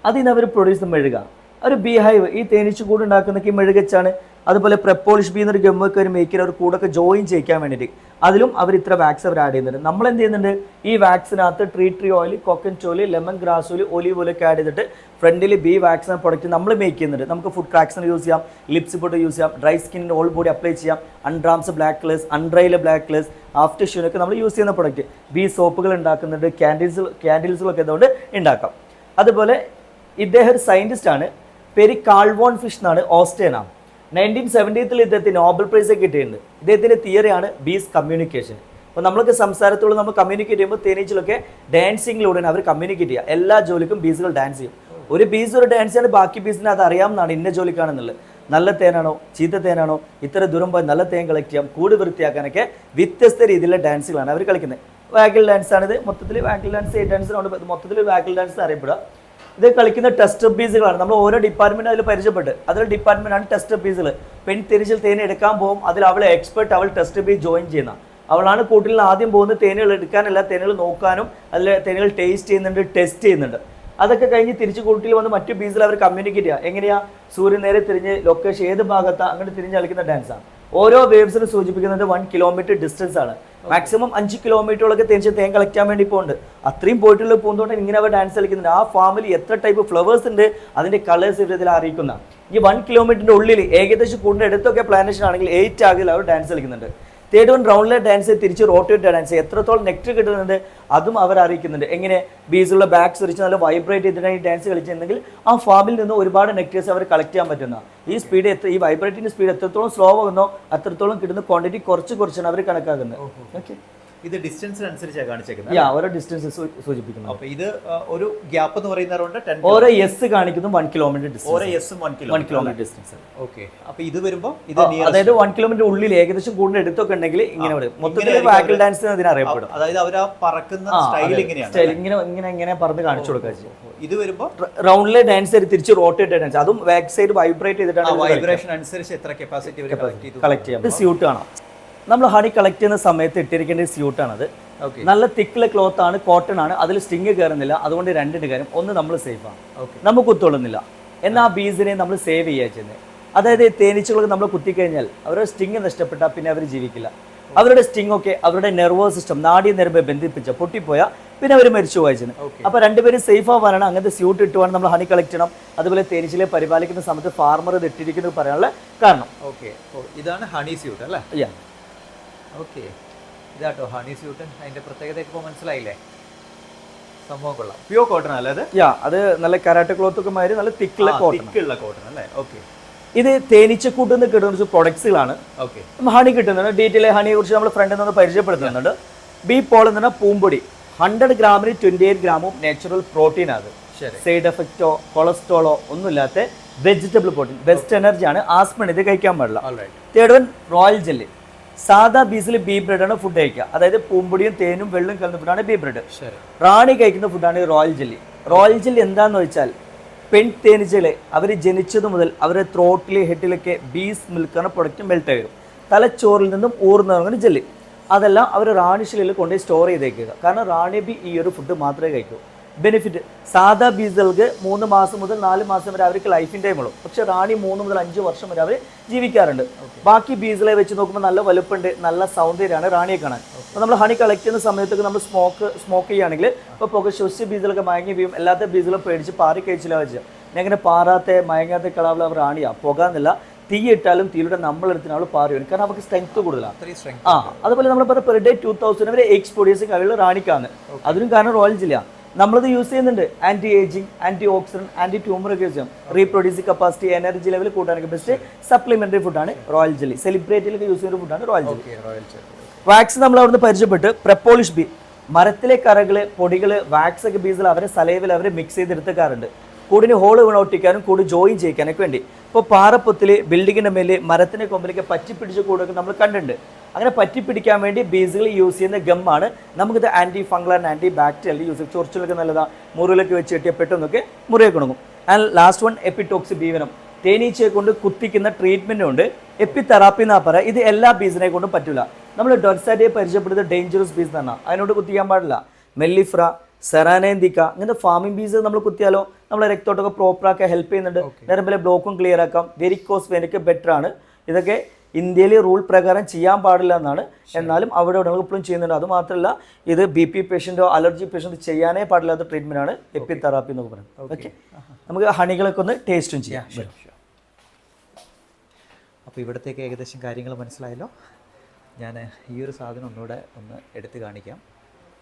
അതിന് അവർ പ്രൊഡ്യൂസ് ചെയ്യുന്ന മെഴുക. ഒരു ബീ ഹൈവ്, ഈ തേനീച്ച കൂട് ഉണ്ടാക്കുന്ന ഈ മെഴുകച്ചാണ്. അതുപോലെ പ്രപ്പോളിഷ് ബീ എന്നൊരു ഗമ്മൊക്കെ ഒരു മേക്കിൽ ഒരു കൂടൊക്കെ ജോയിൻ ചെയ്യിക്കാൻ വേണ്ടിയിട്ട് അതിലും അവർ ഇത്ര വാക്സ് അവർ ആഡ് ചെയ്യുന്നുണ്ട്. നമ്മൾ എന്ത് ചെയ്യുന്നുണ്ട്, ഈ വാക്സിനകത്ത് tree oil, coconut oil, lemongrass oil, olive ഓയിലൊക്കെ ആഡ് ചെയ്തിട്ട് ഫ്രണ്ടിൽ ബി വാക്സിൻ പ്രൊഡക്റ്റ് നമ്മൾ മേക്ക് ചെയ്യുന്നുണ്ട്. നമുക്ക് ഫുഡ് ക്രാക്സിന് യൂസ് ചെയ്യാം, ലിപ്സ് പൊട്ട് യൂസ് ചെയ്യാം, ഡ്രൈ സ്കിന്നിന് ഓൾ ബോഡി അപ്ലൈ ചെയ്യാം, അൺഡ്രാംസ് ബ്ലാക്ക് കളേഴ്സ്, അൺഡ്രൈയിലെ ബ്ലാക്ക് കളേഴ്സ്, ആഫ്റ്റർ ഷൂനൊക്കെ നമ്മൾ യൂസ് ചെയ്യുന്ന പ്രൊഡക്റ്റ്. ബി സോപ്പുകൾ ഉണ്ടാക്കുന്നുണ്ട്, ക്യാൻഡിൽസുകളൊക്കെ ഇതുകൊണ്ട് ഉണ്ടാക്കാം. അതുപോലെ ഇദ്ദേഹം ഒരു സയൻറ്റിസ്റ്റ് ആണ്. പേര് കാൾവോൺ ഫിഷ് എന്നാണ്, ഓസ്ട്രിയനാണ്. 1970 ഇദ്ദേഹത്തിന് നോബൽ പ്രൈസ് കിട്ടിയിട്ടുണ്ട്. ഇദ്ദേഹത്തിൻ്റെ തിയറിയാണ് ബീസ് കമ്മ്യൂണിക്കേഷൻ. അപ്പോൾ നമ്മളൊക്കെ സംസാരത്തോട് നമ്മൾ കമ്മ്യൂണിക്കേറ്റ് ചെയ്യുമ്പോൾ തേനീച്ചകളൊക്കെ ഡാൻസിങ്ങിലൂടെയാണ് അവർ കമ്മ്യൂണിക്കേറ്റ് ചെയ്യുക. എല്ലാ ജോലിക്കും ബീസുകൾ ഡാൻസ് ചെയ്യും. ഒരു ബീസ് ഒരു ഡാൻസ് ചെയ്യാണ്, ബാക്കി ബീസിന് അത് അറിയാമെന്നാണ് ഇന്ന ജോലിക്കാണെന്നുള്ളത്. നല്ല തേനാണോ ചീത്ത തേനാണോ, ഇത്ര ദൂരം പോയി നല്ല തേൻ കളക്ട് ചെയ്യാം, കൂട് വൃത്തിയാക്കാനൊക്കെ വ്യത്യസ്ത രീതിയിലുള്ള ഡാൻസുകളാണ് അവർ കളിക്കുന്നത്. വാഗിൾ ഡാൻസാണിത്. മൊത്തത്തിൽ വാഗിൾ ഡാൻസ്, ഈ ഡാൻസിനോട് മൊത്തത്തിൽ വാഗിൾ ഡാൻസ് അറിയപ്പെടുക. ഇത് കളിക്കുന്ന ടെസ്റ്റ് പീസുകളാണ്. നമ്മൾ ഓരോ ഡിപ്പാർട്ട്മെന്റ് അതിൽ പരിചയപ്പെട്ട് അതിൽ ഡിപ്പാർട്ട്മെന്റാണ് ടെസ്റ്റ് പീസുകൾ. പെൺ തിരിച്ചിൽ തേൻ എടുക്കാൻ പോകും, അതിൽ അവളെ എക്സ്പെർട്ട്, അവൾ ടെസ്റ്റ് പീസ് ജോയിൻ ചെയ്യുന്ന അവളാണ്. കൂട്ടിൽ നിന്ന് ആദ്യം പോകുന്നത് തേനുകൾ എടുക്കാനല്ല, തേനുകൾ നോക്കാനും അതിൽ തേനുകൾ ടേസ്റ്റ് ചെയ്യുന്നുണ്ട്, ടെസ്റ്റ് ചെയ്യുന്നുണ്ട്. അതൊക്കെ കഴിഞ്ഞ് തിരിച്ച് കൂട്ടിൽ വന്ന് മറ്റു ബീസിൽ അവർ കമ്മ്യൂണിക്കേറ്റ് ചെയ്യുക. എങ്ങനെയാ, സൂര്യൻ നേരെ തിരിഞ്ഞ് ലൊക്കേഷൻ ഏത് ഭാഗത്താണ് അങ്ങനെ തിരിഞ്ഞ് കളിക്കുന്ന ഡാൻസാണ്. ഓരോ വേവ്സിന് സൂചിപ്പിക്കുന്നത് 1 കിലോമീറ്റർ ഡിസ്റ്റൻസ് ആണ്. മാക്സിമം 5 കിലോമീറ്ററോളൊക്കെ തിരിച്ച് തേൻ കളക്ട് ചെയ്യാൻ വേണ്ടി പോകുന്നുണ്ട്. അത്രയും പോയിട്ടുള്ള പോകുന്നതുകൊണ്ട് ഇങ്ങനെ അവർ ഡാൻസ് കളിക്കുന്നുണ്ട്. ആ ഫാമിൽ എത്ര ടൈപ്പ് ഫ്ലവേഴ്സ് ഉണ്ട്, അതിൻ്റെ കളേഴ്സ് ഇതിൽ അറിയിക്കുന്ന. ഈ 1 കിലോമീറ്ററിൻ്റെ ഉള്ളിൽ ഏകദേശം കൂടുതൽ എടുത്തൊക്കെ പ്ലാനേഷൻ ആണെങ്കിൽ 8 ആകിൽ അവർ ഡാൻസ് കളിക്കുന്നുണ്ട്. തേർഡ് വൺ റൗണ്ടിലെ ഡാൻസ്, തിരിച്ച് റോട്ടേറ്റ് ഡാൻസ്, എത്രത്തോളം നെക്ടർ കിട്ടുന്നുണ്ട് അതും അവർ അറിയിക്കുന്നുണ്ട്. എങ്ങനെ ബീസുള്ള ബാക്സ് വെച്ച് നല്ല വൈബ്രേറ്റ് ചെയ്തിട്ടാണ് ഈ ഡാൻസ് കളിച്ചിട്ടുണ്ടെങ്കിൽ ആ ഫാമിൽ നിന്ന് ഒരുപാട് നെക്ടേഴ്സ് അവർ കളക്ട് ചെയ്യാൻ പറ്റുന്ന. ഈ സ്പീഡ് ഈ വൈബ്രേറ്റിൻ്റെ സ്പീഡ് എത്രത്തോളം സ്ലോ ആകുന്നോ അത്രത്തോളം കിട്ടുന്ന ക്വാണ്ടിറ്റി കുറച്ചാണ് അവർ കണക്കാക്കുന്നത്. ഓക്കെ, ഇത് ഡിസ്റ്റൻസിനനുസരിച്ചാണ് കാണിച്ചേക്കുന്നത്. ഓരോ ഡിസ്റ്റൻസ് സൂചിപ്പിക്കുന്നു. അപ്പോൾ ഇത് ഒരു ഗ്യാപ്പ് എന്ന് പറയുന്നത് ഓരോ എസ് കാണിക്കുന്നു 1 കിലോമീറ്റർ ഡിസ്റ്റൻസ്. ഓരോ എസ് 1 കിലോമീറ്റർ ഡിസ്റ്റൻസ്. ഓക്കെ, അപ്പോൾ ഇത് വരുമ്പോൾ ഇത് അതായത് 1 കിലോമീറ്റർ ഉള്ളിൽ ഏകദേശം കൂടുതൽ എടുത്തൊക്കെ ഉണ്ടെങ്കിൽ ഇങ്ങനെ വരും. മൊത്തത്തിൽ വാഗിൾ ഡാൻസ് അതിന് അറിയപ്പെടും. അതായത് അവർ ആ പറക്കുന്ന സ്റ്റൈൽ ഇങ്ങനെ പറഞ്ഞ് കാണിച്ചു കൊടുക്കുക. ഇത് വരുമ്പോൾ റൗണ്ടിലെ ഡാൻസ് തിരിച്ച് റോട്ടേറ്റ് ഡാൻസ്, അതും ബാക്ക് സൈഡ് വൈബ്രേറ്റ് ചെയ്തിട്ടാണ്. വൈബ്രേഷൻ അനുസരിച്ച് എത്ര കപ്പാസിറ്റി കളക്ട് ചെയ്യാം. ഇത് സ്യൂട്ട് കാണാം. നമ്മൾ ഹണി കളക്ട് ചെയ്യുന്ന സമയത്ത് ഇട്ടിരിക്കേണ്ട സ്യൂട്ടാണത്. നല്ല തിക്കുള്ള ക്ലോത്ത് ആണ്, കോട്ടൺ ആണ്, അതിൽ സ്റ്റിങ് കയറുന്നില്ല. അതുകൊണ്ട് 2 കാര്യം, ഒന്ന് നമ്മൾ സേഫാണ്, നമുക്ക് കുത്തുകൊള്ളുന്നില്ല. എന്നാൽ ആ ബീസിനെ നമ്മൾ സേവ് ചെയ്യുക ചെയ്യുന്നത്. അതായത് തേനീച്ചകളൊക്കെ നമ്മൾ കുത്തിക്കഴിഞ്ഞാൽ അവരുടെ സ്റ്റിങ് നഷ്ടപ്പെട്ടാൽ പിന്നെ അവർ ജീവിക്കില്ല. അവരുടെ സ്റ്റിങ് ഒക്കെ അവരുടെ നെർവസ് സിസ്റ്റം, നാഡീ നെർവ് ബന്ധിപ്പിച്ച പൊട്ടിപ്പോയാൽ പിന്നെ അവർ മരിച്ചു പോയതിന്. അപ്പോൾ 2 പേരും സേഫ് ആവാനാണ് അങ്ങനത്തെ സ്യൂട്ട് ഇട്ടുവാണ് നമ്മൾ ഹണി കളക്ട് ചെയ്യണം. അതുപോലെ തേനീച്ചയെ പരിപാലിക്കുന്ന സമയത്ത് ഫാർമർ ഇത് ഇട്ടിരിക്കുന്നത് പറയാനുള്ള കാരണം. ഓക്കെ, ഇതാണ് ഹണി സ്യൂട്ട് അല്ലേ? ഓക്കെ, ഇതാട്ടോ ഹണി സ്യൂട്ട്. അതിന്റെ പ്രത്യേകതയൊക്കെ ഇപ്പോൾ മനസ്സിലായില്ലേ? സംഭവം കൊള്ളാം. പ്യൂർ കോട്ടൺ അല്ലേ അത്? അത് നല്ല കരാട്ട ക്ലോത്ത് ഒക്കെ മാതിരി നല്ല തിക്കുള്ള കോട്ടൺ അല്ലേ? ഓക്കെ, ഇത് തേനീച്ചക്കൂട്ടിൽ നിന്ന് കിട്ടുന്ന പ്രൊഡക്ട്സുകളാണ്. ഓക്കെ, ഹണി കിട്ടുന്നുണ്ട്. ഡീറ്റെയിൽ ഹണിയെ കുറിച്ച് നമ്മൾ ഫ്രണ്ടിൽ നിന്ന് പരിചയപ്പെടുത്തുന്നുണ്ട്. ബി പോൾ എന്ന് പറഞ്ഞാൽ പൂമ്പൊടി. 100 ഗ്രാമിന് 28 ഗ്രാമും നാച്ചുറൽ പ്രോട്ടീൻ. അത് സൈഡ് എഫക്റ്റോ കൊളസ്ട്രോളോ ഒന്നുമില്ലാത്ത വെജിറ്റബിൾ പ്രോട്ടീൻ, ബെസ്റ്റ് എനർജിയാണ്. ആസ്മൺ ഇത് കഴിക്കാൻ പാടില്ല. Third one royal jelly. സാധാ ബീസിൽ ബീ ബ്രെഡാണ് ഫുഡ് കഴിക്കുക. അതായത് പൂമ്പൊടിയും തേനും വെള്ളം കലർന്ന ഫുഡാണ് ബീ ബ്രെഡ്. റാണി കഴിക്കുന്ന ഫുഡാണ് റോയൽ ജെല്ലി. റോയൽ ജെല്ലി എന്താന്ന് വെച്ചാൽ പെൺ തേനീച്ചകളെ അവർ ജനിച്ചത് മുതൽ അവരുടെ ത്രോട്ടിൽ ഹെഡിലൊക്കെ ബീസ് മിൽക്കാണ് പ്രൊഡക്റ്റ് മെൽറ്റ് ആയിരുന്നു. തലച്ചോറിൽ നിന്നും ഊർന്നിറങ്ങുന്ന ജെല്ലി. അതെല്ലാം അവർ റാണി ശിലയിൽ കൊണ്ടുപോയി സ്റ്റോർ ചെയ്തേക്കുക. കാരണം റാണി ബി ഈ ഒരു ഫുഡ് മാത്രമേ കഴിക്കൂ. ബെനിഫിറ്റ് സാധാ ബീസുകൾക്ക് 3 മാസം മുതൽ 4 മാസം വരെ അവർക്ക് ലൈഫിൻ ടൈം ഉള്ളൂ. പക്ഷേ റാണി 3 മുതൽ 5 വർഷം വരെ അവർ ജീവിക്കാറുണ്ട്. ബാക്കി ബീസുകളെ വെച്ച് നോക്കുമ്പോൾ നല്ല വലുപ്പമുണ്ട്, നല്ല സൗന്ദര്യമാണ് റാണിയെ കാണാൻ. അപ്പോൾ നമ്മൾ ഹണി കളക്ട് ചെയ്യുന്ന സമയത്തൊക്കെ നമ്മൾ സ്മോക്ക് ചെയ്യുകയാണെങ്കിൽ ഇപ്പോൾ പുക ശ്വസിച്ച ബീസുകളൊക്കെ മയങ്ങി വീഴും. എല്ലാത്ത ബീസുകളും പേടിച്ച് പാറി കഴിച്ചില്ല വെച്ചാൽ അങ്ങനെ പാറാത്ത മയങ്ങാത്ത കളവുള്ള അവർ റാണിയാണ്. പുക എന്നല്ല, തീ ഇട്ടാലും തീയുടെ നമ്മളെടുത്തിന് അവൾ പാറി വരും. കാരണം അവർക്ക് സ്ട്രെങ്ത് കൂടുതലാണ്. അതുപോലെ നമ്മൾ പറഞ്ഞ പെർ ഡേ 2000 വരെ എക്സ് പ്രൊഡ്യൂസിങ് കഴിവുള്ള റാണിക്കാണ്. അതിനും കാരണം റോയൽ ജില്ല നമ്മളത് യൂസ് ചെയ്യുന്നുണ്ട്. Anti ageing, anti oxidant, anti tumour ഒക്കെ യൂസ് ചെയ്യാം. റീപ്രൊഡ്യൂസിംഗ് കപ്പാസിറ്റി, എനർജി ലെവൽ കൂട്ടാനൊക്കെ ബെസ്റ്റ് സപ്ലിമെന്ററി ഫുഡാണ് റോയൽ ജെല്ലി. സെലിബ്രേറ്റിലൊക്കെ യൂസ് ചെയ്യുന്ന ഫുഡാണ് റോയൽ ജെല്ലി. വാക്സ് നമ്മൾ അവിടുന്ന് പരിചയപ്പെട്ട് പ്രപ്പോളിഷ് ബീ മരത്തിലെ കറകള്, പൊടികള്, വാക്സ് ഒക്കെ ബീസിൽ അവരെ സലൈവിൽ അവർ മിക്സ് ചെയ്തെടുക്കാറുണ്ട്. കൂടിന് ഹോള് വീണൊട്ടിക്കാനും കൂടി ജോയിൻ ചെയ്യിക്കാനൊക്കെ വേണ്ടി. ഇപ്പോൾ പാറപ്പത്തിൽ ബിൽഡിങ്ങിൻ്റെ മേലെ മരത്തിൻ്റെ കൊമ്പിലേക്ക് പറ്റിപ്പിടിച്ച് കൂടൊക്കെ നമ്മൾ കണ്ടിട്ടുണ്ട്. അങ്ങനെ പറ്റിപ്പിടിക്കാൻ വേണ്ടി ബീസുകൾ യൂസ് ചെയ്യുന്ന ഗമ്മാണ്. നമുക്കിത് antifungal and antibacterial use ചെയ്യും. ചൊറിച്ചിലൊക്കെ നല്ലതാണ്. മുറിലൊക്കെ വെച്ച് കെട്ടിയ പെട്ടെന്നൊക്കെ മുറിയൊക്കെ ഉണങ്ങും. ആൻഡ് ലാസ്റ്റ് വൺ എപ്പിടോക്സി ബീവനം. തേനീച്ചയെ കൊണ്ട് കുത്തിക്കുന്ന ട്രീറ്റ്മെൻറ്റും ഉണ്ട്. എപ്പി തെറാപ്പി എന്നാ പറയുക. ഇത് എല്ലാ ബീസിനെ കൊണ്ടും പറ്റില്ല. നമ്മൾ ഡോർസാറ്റിയെ പരിചയപ്പെടുന്നത് ഡേഞ്ചറസ് ബീസ് എന്നാണ്. അതിനോട് കുത്തിക്കാൻ പാടില്ല. മെല്ലിഫ്ര, സെറാനേന്തിക്ക ഇങ്ങനത്തെ ഫാമിംഗ് ബീസ് നമ്മൾ കുത്തിയാലോ നമ്മളെ രക്തോട്ടൊക്കെ പ്രോപ്പറാക്കാൻ ഹെൽപ്പ് ചെയ്യുന്നുണ്ട്. നരമ്പിലെ ബ്ലോക്കും ക്ലിയർ ആക്കാം. വെരിക്കോസ് വെയിനൊക്കെ ബെറ്റർ ആണ്. ഇതൊക്കെ ഇന്ത്യയിൽ റൂൾ പ്രകാരം ചെയ്യാൻ പാടില്ല എന്നാണ്. എന്നാലും അവിടെ ഇവിടെ ഇപ്പോഴും ചെയ്യുന്നുണ്ട്. അതുമാത്രമല്ല ഇത് BP പേഷ്യൻറ്റോ അലർജി പേഷ്യൻറ്റോ ചെയ്യാനേ പാടില്ലാത്ത ട്രീറ്റ്മെൻ്റ് ആണ് എപ്പി തെറാപ്പി എന്നൊക്കെ പറയുന്നത്. ഓക്കെ, നമുക്ക് ഹണികളൊക്കെ ഒന്ന് ടേസ്റ്റും ചെയ്യാം. അപ്പോൾ ഇവിടത്തേക്ക് ഏകദേശം കാര്യങ്ങൾ മനസ്സിലായല്ലോ. ഞാൻ ഈ ഒരു സാധനം ഒന്നുകൂടെ ഒന്ന് എടുത്ത് കാണിക്കാം.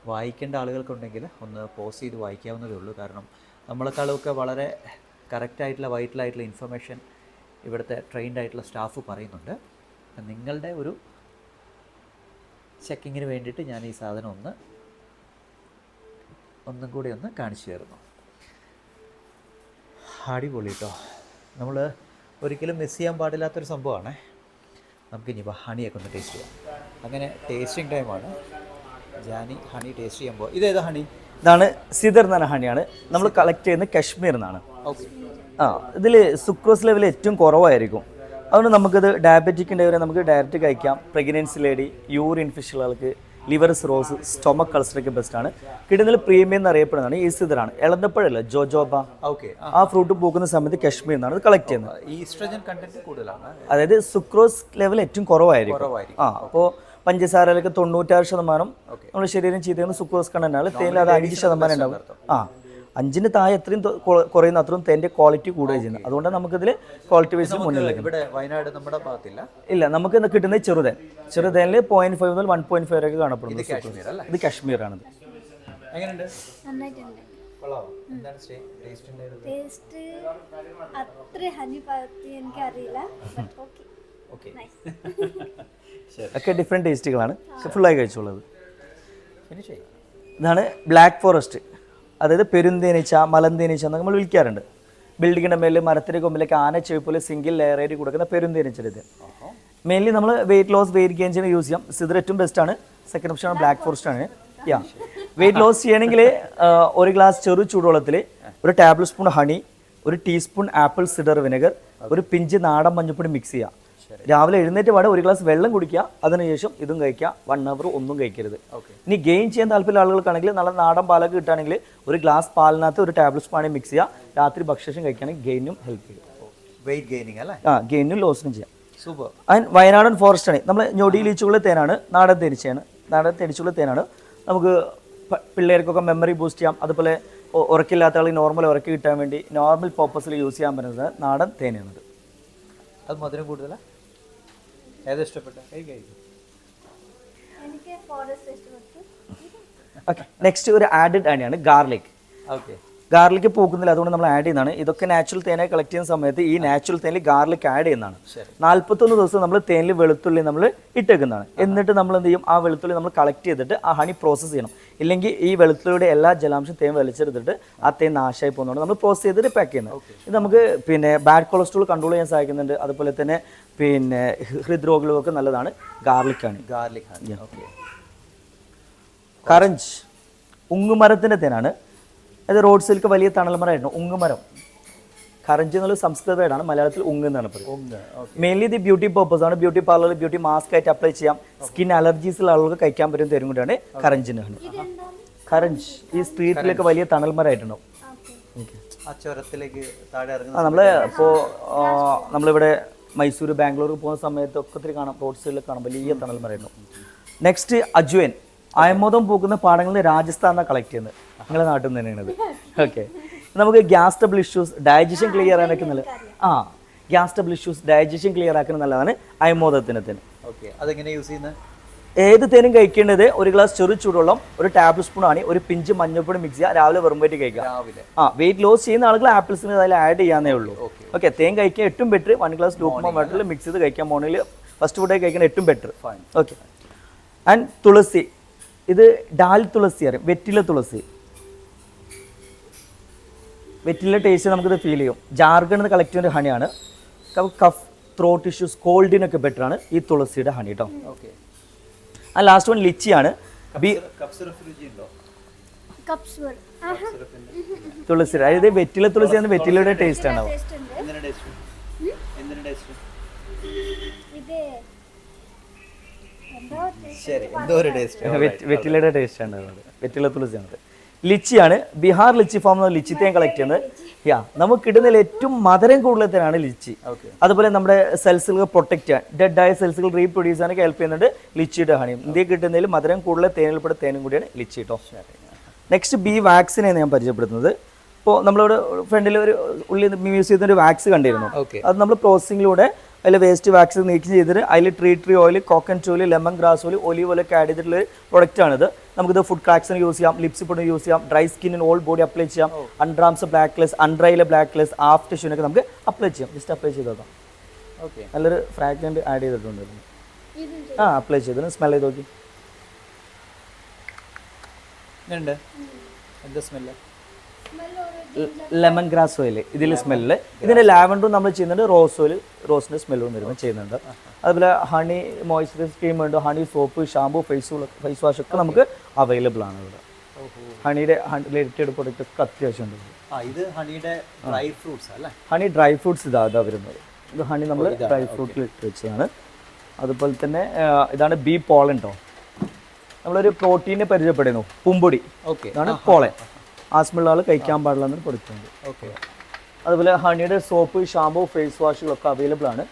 വായിക്കേണ്ട ആളുകൾക്കുണ്ടെങ്കിൽ ഒന്ന് പോസ് ചെയ്ത് വായിക്കാവുന്നതേ ഉള്ളൂ. കാരണം നമ്മളെക്കാളൊക്കെ വളരെ കറക്റ്റായിട്ടുള്ള വൈറ്റലായിട്ടുള്ള ഇൻഫർമേഷൻ ഇവിടുത്തെ ട്രെയിൻഡ് ആയിട്ടുള്ള സ്റ്റാഫ് പറയുന്നുണ്ട്. നിങ്ങളുടെ ഒരു ചെക്കിങ്ങിന് വേണ്ടിയിട്ട് ഞാൻ ഈ സാധനം ഒന്നും കൂടി ഒന്ന് കാണിച്ചു തരുന്നു. അടിപൊളി കേട്ടോ. നമ്മൾ ഒരിക്കലും മിസ് ചെയ്യാൻ പാടില്ലാത്തൊരു സംഭവമാണ്. നമുക്കിനിയിപ്പോൾ ഹണിയൊക്കെ ഒന്ന് ടേസ്റ്റ് ചെയ്യാം. അങ്ങനെ ടേസ്റ്റിംഗ് ടൈമാണ്. ജാനി ഹണി ടേസ്റ്റ് ചെയ്യുമ്പോൾ ഇതേതാ ഹണി? ഇതാണ് സിദർ എന്ന ഹണിയാണ്. നമ്മൾ കളക്ട് ചെയ്യുന്നത് കശ്മീർ നിന്നാണ്. ഓക്കെ. ഇതിൽ സുക്രോസ് ലെവൽ ഏറ്റവും കുറവായിരിക്കും. അതുകൊണ്ട് നമുക്കിത് ഡയബറ്റിക് ഉണ്ടെങ്കിൽ നമുക്ക് ഡയറക്റ്റ് കഴിക്കാം. പ്രഗ്നൻസി ലേഡി, യൂറിൻ ഇൻഫെക്ഷനുകൾക്ക്, ലിവർ സിറോസ്, സ്റ്റൊമക് കൾസറൊക്കെ ബെസ്റ്റാണ്. കിട്ടുന്നതിൽ പ്രീമിയം എന്നറിയപ്പെടുന്നതാണ് ഈ സിദറാണ്. ഇളന്തപ്പഴല്ല, ജോജോബ. ഓക്കെ. ആ ഫ്രൂട്ട് പൂക്കുന്ന സമയത്ത് കശ്മീർ നിന്നാണ് ഇത് കളക്ട് ചെയ്യുന്നത്. ഈസ്ട്രജൻ കണ്ടന്റ് കൂടുതലാണ്, അതായത് സുക്രോസ് ലെവൽ ഏറ്റവും കുറവായിരിക്കും. അപ്പോൾ പഞ്ചസാരയിലൊക്കെ 96% നമ്മുടെ ശരീരം ചെയ്തിരുന്ന സുക്രോസ് കണ്ടന്റാണ്. തേനിൽ അത് 5% ഉണ്ടാവും. 5-ന് താഴെ എത്രയും കുറയുന്ന അത്രയും തേൻ്റെ ക്വാളിറ്റി കൂടുകയും ചെയ്യുന്നത്. അതുകൊണ്ട് നമുക്കിതിൽ ക്വാളിറ്റി വൈസ് മുന്നിലേക്ക്. ഇവിടെ വയനാട് നമ്മുടെ ഭാഗത്തില്ല. ഇല്ല, നമുക്ക് കിട്ടുന്നത് ചെറുതേനിൽ 0.5 മുതൽ 1.5 വരെയൊക്കെ കാണപ്പെടുന്നു. ഇത് കശ്മീരാണിത്. ഒക്കെ ഡിഫറെൻറ്റ് ടേസ്റ്റുകളാണ്. ഫുള്ളായി കഴിച്ചുള്ളത്. ഇതാണ് ബ്ലാക്ക് ഫോറസ്റ്റ്, അതായത് പെരുന്തേനീച്ച, മലന്തേനീച്ച എന്നൊക്കെ നമ്മൾ വിളിക്കാറുണ്ട്. ബിൽഡിങ്ങിൻ്റെ മേലിൽ മരത്തിൻ്റെ കൊമ്പിലേക്ക് ആനച്ചെവി പോലെ സിംഗിൾ ലെയറായിട്ട് കൊടുക്കുന്ന പെരുന്തേനീച്ച. ഇത് മെയിൻലി നമ്മൾ വെയിറ്റ് ലോസ്, വെയിറ്റ് ഗെയിൻ ചെയ്യാൻ യൂസ് ചെയ്യാം. സിദർ ഏറ്റവും ബെസ്റ്റാണ്. സെക്കൻഡ് ഓപ്ഷൻ ബ്ലാക്ക് ഫോറസ്റ്റ് ആണ്. വെയിറ്റ് ലോസ് ചെയ്യണമെങ്കിൽ 1 ഗ്ലാസ് ചെറു ചൂടുവെള്ളത്തിൽ 1 table spoon honey, 1 teaspoon apple cider vinegar, 1 pinch നാടൻ മഞ്ഞപ്പൊടി മിക്സ് ചെയ്യുക. രാവിലെ എഴുന്നേറ്റ് പാടെ 1 ഗ്ലാസ് വെള്ളം കുടിക്കുക. അതിനുശേഷം ഇതും കഴിക്കുക. 1 അവർ ഒന്നും കഴിക്കരുത്. ഇനി ഗെയിൻ ചെയ്യാൻ താല്പര്യമുള്ള ആളുകൾക്കാണെങ്കിൽ നല്ല നാടൻ പാലൊക്കെ കിട്ടുകയാണെങ്കിൽ 1 ഗ്ലാസ് പാലിനകത്ത് 1 ടേബിൾ സ്പൂൺ മിക്സ് ചെയ്യുക. രാത്രി ഭക്ഷണം കഴിക്കുകയാണെങ്കിൽ ഗെയിനും ഹെൽപ്പ് ചെയ്യും. വെയിറ്റ് ഗെയിനിങ് അല്ലേ? ഗെയിനും ലോസിനും ചെയ്യാം. സൂപ്പർ. ആൻഡ് വയനാടൻ ഫോറസ്റ്റ് ആണ്. നമ്മൾ ഞൊടിയിലിച്ചുള്ള തേനാണ്. നാടൻ തേനീച്ചുള്ള തേനാണ്. നമുക്ക് പിള്ളേർക്കൊക്കെ മെമ്മറി ബൂസ്റ്റ് ചെയ്യാം. അതുപോലെ ഉറക്കില്ലാത്ത ആൾ നോർമൽ ഉറക്കി കിട്ടാൻ വേണ്ടി നോർമൽ പർപ്പസിൽ യൂസ് ചെയ്യാൻ പറ്റുന്നത് നാടൻ തേനാണ്. അത് മധുരം കൂടുതലാണ്. ഏതാ ഇഷ്ടപ്പെട്ട? ഓക്കെ, നെക്സ്റ്റ് ഒരു ആഡഡ് ആണിയാണ് ഗാർലിക്. ഓക്കെ, ഗാർലിക് പൂക്കുന്നില്ല, അതുകൊണ്ട് നമ്മൾ ആഡ് ചെയ്യുന്നതാണ്. ഇതൊക്കെ നാച്ചുറൽ തേനായി കളക്ട് ചെയ്യുന്ന സമയത്ത് ഈ നാച്ചുറൽ തേനിൽ ഗാർലിക് ആഡ് ചെയ്യുന്നതാണ്. 41 ദിവസം നമ്മൾ തേനിൽ വെളുത്തുള്ളി നമ്മൾ ഇട്ടേക്കുന്നതാണ്. എന്നിട്ട് നമ്മൾ എന്ത് ചെയ്യും? ആ വെളുത്തുള്ളി നമ്മൾ കളക്ട് ചെയ്തിട്ട് ആ ഹണി പ്രോസസ്സ് ചെയ്യണം. ഇല്ലെങ്കിൽ ഈ വെളുത്തുള്ളിയുടെ എല്ലാ ജലാംശം തേൻ വലിച്ചെടുത്തിട്ട് ആ തേൻ നാശമായി പോകുന്നതുകൊണ്ട് നമ്മൾ പ്രോസസ്സ് ചെയ്തിട്ട് പാക്ക് ചെയ്യുന്നത്. ഇത് നമുക്ക് ബാഡ് കൊളസ്ട്രോൾ കൺട്രോൾ ചെയ്യാൻ സഹായിക്കുന്നുണ്ട്. അതുപോലെ തന്നെ ഹൃദ്രോഗികൾക്കൊക്കെ നല്ലതാണ്. ഗാർലിക്കാണ്. ഓക്കെ. കറഞ്ച് ഉങ്ങുമരത്തിൻ്റെ തേനാണ്. അത് റോഡ് സൈഡിലേക്ക് വലിയ തണൽമരമായിരുന്നു ഉങ്ങുമരം. കറഞ്ച് എന്നുള്ള സംസ്കൃത വേർഡാണ്. മലയാളത്തിൽ ഉങ്ങ് എന്നാണ് പറയുന്നത്. മെയിൻലി ഇത് ബ്യൂട്ടി പർപ്പസ് ആണ്. ബ്യൂട്ടി പാർലറിൽ ബ്യൂട്ടി മാസ്ക് ആയിട്ട് അപ്ലൈ ചെയ്യാം. സ്കിൻ അലർജീസ് ഉള്ള ആളുകൾക്ക് കഴിക്കാൻ പറ്റുന്ന തേനും കൂടിയാണ് കറഞ്ചിന്. കരഞ്ച് ഈ സ്ട്രീറ്റിലൊക്കെ വലിയ തണൽമരമായിട്ടുണ്ടാവും. ആ ചുരത്തിലേക്ക് താഴെ ഇറങ്ങി നമ്മൾ ഇപ്പോൾ നമ്മളിവിടെ മൈസൂർ ബാംഗ്ലൂർ പോകുന്ന സമയത്തൊക്കെ ഒത്തിരി കാണാം, റോഡ് സൈഡിൽ കാണാം വലിയ തണൽമരമായിരുന്നു. നെക്സ്റ്റ് അജ്വൈൻ, അയമോദം പൂക്കുന്ന പാടങ്ങളിൽ രാജസ്ഥാനാണ് കളക്ട് ചെയ്യുന്നത്, നിങ്ങളുടെ നാട്ടിൽ നിന്ന് തന്നെയാണത്. ഓക്കെ, നമുക്ക് gas trouble issues digestion clear ആകാനൊക്കെ നല്ല gas trouble issues digestion clear ആക്കുന്നത് നല്ലതാണ് അയമോദത്തിന്. ഓക്കെ, അതെങ്ങനെ യൂസ് ചെയ്യുന്നത്? ഏത് തേനും കഴിക്കേണ്ടത് ഒരു ഗ്ലാസ് ചെറു ചൂടുവെള്ളം, ഒരു ടേബിൾ സ്പൂൺ ആണ്, ഒരു പിഞ്ച് മഞ്ഞൾപ്പൊടി മിക്സ് ചെയ്യുക, രാവിലെ വെറും വയറ്റിൽ കഴിക്കുക. വെയിറ്റ് ലോസ് ചെയ്യുന്ന ആളുകൾ ആപ്പിൾസിന് അതിൽ ആഡ് ചെയ്യാനേ ഉള്ളൂ. ഓക്കെ, തേൻ കഴിക്കാൻ ഏറ്റവും ബെറ്റർ 1 ഗ്ലാസ് ലൂക്ക്വാം വാട്ടറിൽ മിക്സ് ചെയ്ത് കഴിക്കാൻ പോകണമെങ്കിൽ ഫസ്റ്റ് ഫുഡായി കഴിക്കാൻ ഏറ്റവും ബെറ്റർ. ഓക്കെ, ആൻഡ് തുളസി, ഇത് ഡാൽ തുളസി അറിയാം, വെറ്റില തുളസി. വെറ്റില ടേസ്റ്റ് നമുക്കിത് ഫീൽ ചെയ്യും. ജാർഖണ്ഡിൽ നിന്ന് കളക്ട് ചെയ്യുന്ന ഹണിയാണ്. കഫ്, ത്രോട്ട് ഇഷ്യൂസ്, കോൾഡിനൊക്കെ ബെറ്ററാണ് ഈ തുളസിയുടെ ഹണി കേട്ടോ. ഓക്കെ, ആ ലാസ്റ്റ് വൺ ലിച്ചിയാണ്. തുളസി, അതായത് വെറ്റില തുളസി ആണ്, വെറ്റിലയുടെ ടേസ്റ്റ് ആണ്. വെറ്റിലയുടെ ടേസ്റ്റ് ആണ്, വെറ്റില തുളസിയാണത്. ലിച്ചിയാണ്, ബീഹാർ ലിച്ചി ഫാം ലിച്ചി തേൻ കളക്ട് ചെയ്യുന്നത്. നമുക്ക് കിട്ടുന്നതിൽ ഏറ്റവും മധുരം കൂടുതൽ തന്നെയാണ് ലിച്ചി. അതുപോലെ നമ്മുടെ സെൽസുകൾ പ്രൊട്ടക്ട് ചെയ്യാൻ, ഡെഡ് ആയ സെൽസുകൾ റീപ്രൊഡ്യൂസ് ചെയ്യാനൊക്കെ ഹെൽപ്പ് ചെയ്യുന്നുണ്ട് ലിച്ചിയുടെ ഹണിയും. ഇന്ത്യയിൽ കിട്ടുന്നതിൽ മധുരം കൂടുതൽ തേനിൽപ്പെട്ട തേനും കൂടിയാണ് ലിച്ചി കേട്ടോ. നെക്സ്റ്റ് ബി വാക്സിനെയാണ് ഞാൻ പരിചയപ്പെടുത്തുന്നത്. ഇപ്പോൾ നമ്മളോട് ഫ്രണ്ടിൽ ഒരു ഉള്ളിൽ മ്യൂസ് ചെയ്യുന്ന ഒരു വാക്സ് കണ്ടിരുന്നു. അത് നമ്മൾ പ്രോസസ്സിങ്ങിലൂടെ അതിൽ വേസ്റ്റ് വാക്സ് നീക്കം ചെയ്തിട്ട് അതിൽ tree oil, coconut oil, lemongrass oil, olive ഓയിലൊക്കെ ആഡ് ചെയ്തിട്ടുള്ള പ്രൊഡക്റ്റാണിത്. നമുക്കിത് ഫുഡ് ക്രാക്സിന് യൂസ് ചെയ്യാം, ലിപ്സ് പൊടി യൂസ് ചെയ്യാം, ഡ്രൈ സ്കിന്നിന് ഓൾ ബോഡി അപ്ലൈ ചെയ്യാം, അൺഡ്രാംസ് ബ്ലാക്ക്ലെസ്, അൺഡ്രൈയിലെ ബ്ലാക്ക്ലെസ്, ആഫ്റ്റർ ഷൂനൊക്കെ നമുക്ക് അപ്ലൈ ചെയ്യാം. ജസ്റ്റ് അപ്ലൈ ചെയ്തോക്കാം. ഓക്കെ, നല്ലൊരു ഫ്രാഗ്രൻറ്റ് ആഡ് ചെയ്തിട്ടുണ്ട്. അപ്ലൈ ചെയ്തിട്ട് സ്മെൽ ചെയ്ത് നോക്കി. എന്താ സ്മെല്ല്? ലെമൺ ഗ്രാസ് ഓയിൽ ഇതിൽ സ്മെല്ല്. ഇതിൻ്റെ ലാവൻഡറും നമ്മൾ ചെയ്യുന്നുണ്ട്, റോസ് ഓയിൽ, റോസിൻ്റെ സ്മെല്ലും വരുമ്പോൾ ചെയ്യുന്നുണ്ട്. അതുപോലെ ഹണി മോയ്സ്ചറൈസ് ക്രീം ഉണ്ട്, honey soap, shampoo, face wash ഒക്കെ നമുക്ക് അവൈലബിൾ ആണ് ഇവിടെ. ഹണിയുടെ റിലേറ്റഡ് പ്രൊഡക്റ്റ് ഒക്കെ അത്യാവശ്യമുണ്ട്. ഇത് ഹണിയുടെ ഡ്രൈ ഫ്രൂട്ട്സ് അല്ലേ? ഹണി ഡ്രൈ ഫ്രൂട്ട്സ് ഇതാ വരുന്നത്. ഇത് ഹണി നമ്മൾ ഡ്രൈ ഫ്രൂട്ടിൽ ഇട്ട് വെച്ചതാണ്. അതുപോലെ തന്നെ ഇതാണ് ബി പോളൻ കേട്ടോ. നമ്മളൊരു പ്രോട്ടീനെ പരിചയപ്പെടുന്നു, പൂമ്പൊടി. ഓക്കെ, ഇതാണ് പോളൻ. ആസ്മുള്ള ആൾ കഴിക്കാൻ പാടില്ലെന്ന് കൊടുക്കുന്നുണ്ട്. ഓക്കെ, അതുപോലെ ഹണിയുടെ സോപ്പ്, ഷാമ്പു, ഫേസ് വാഷുകളൊക്കെ അവൈലബിൾ ആണ്.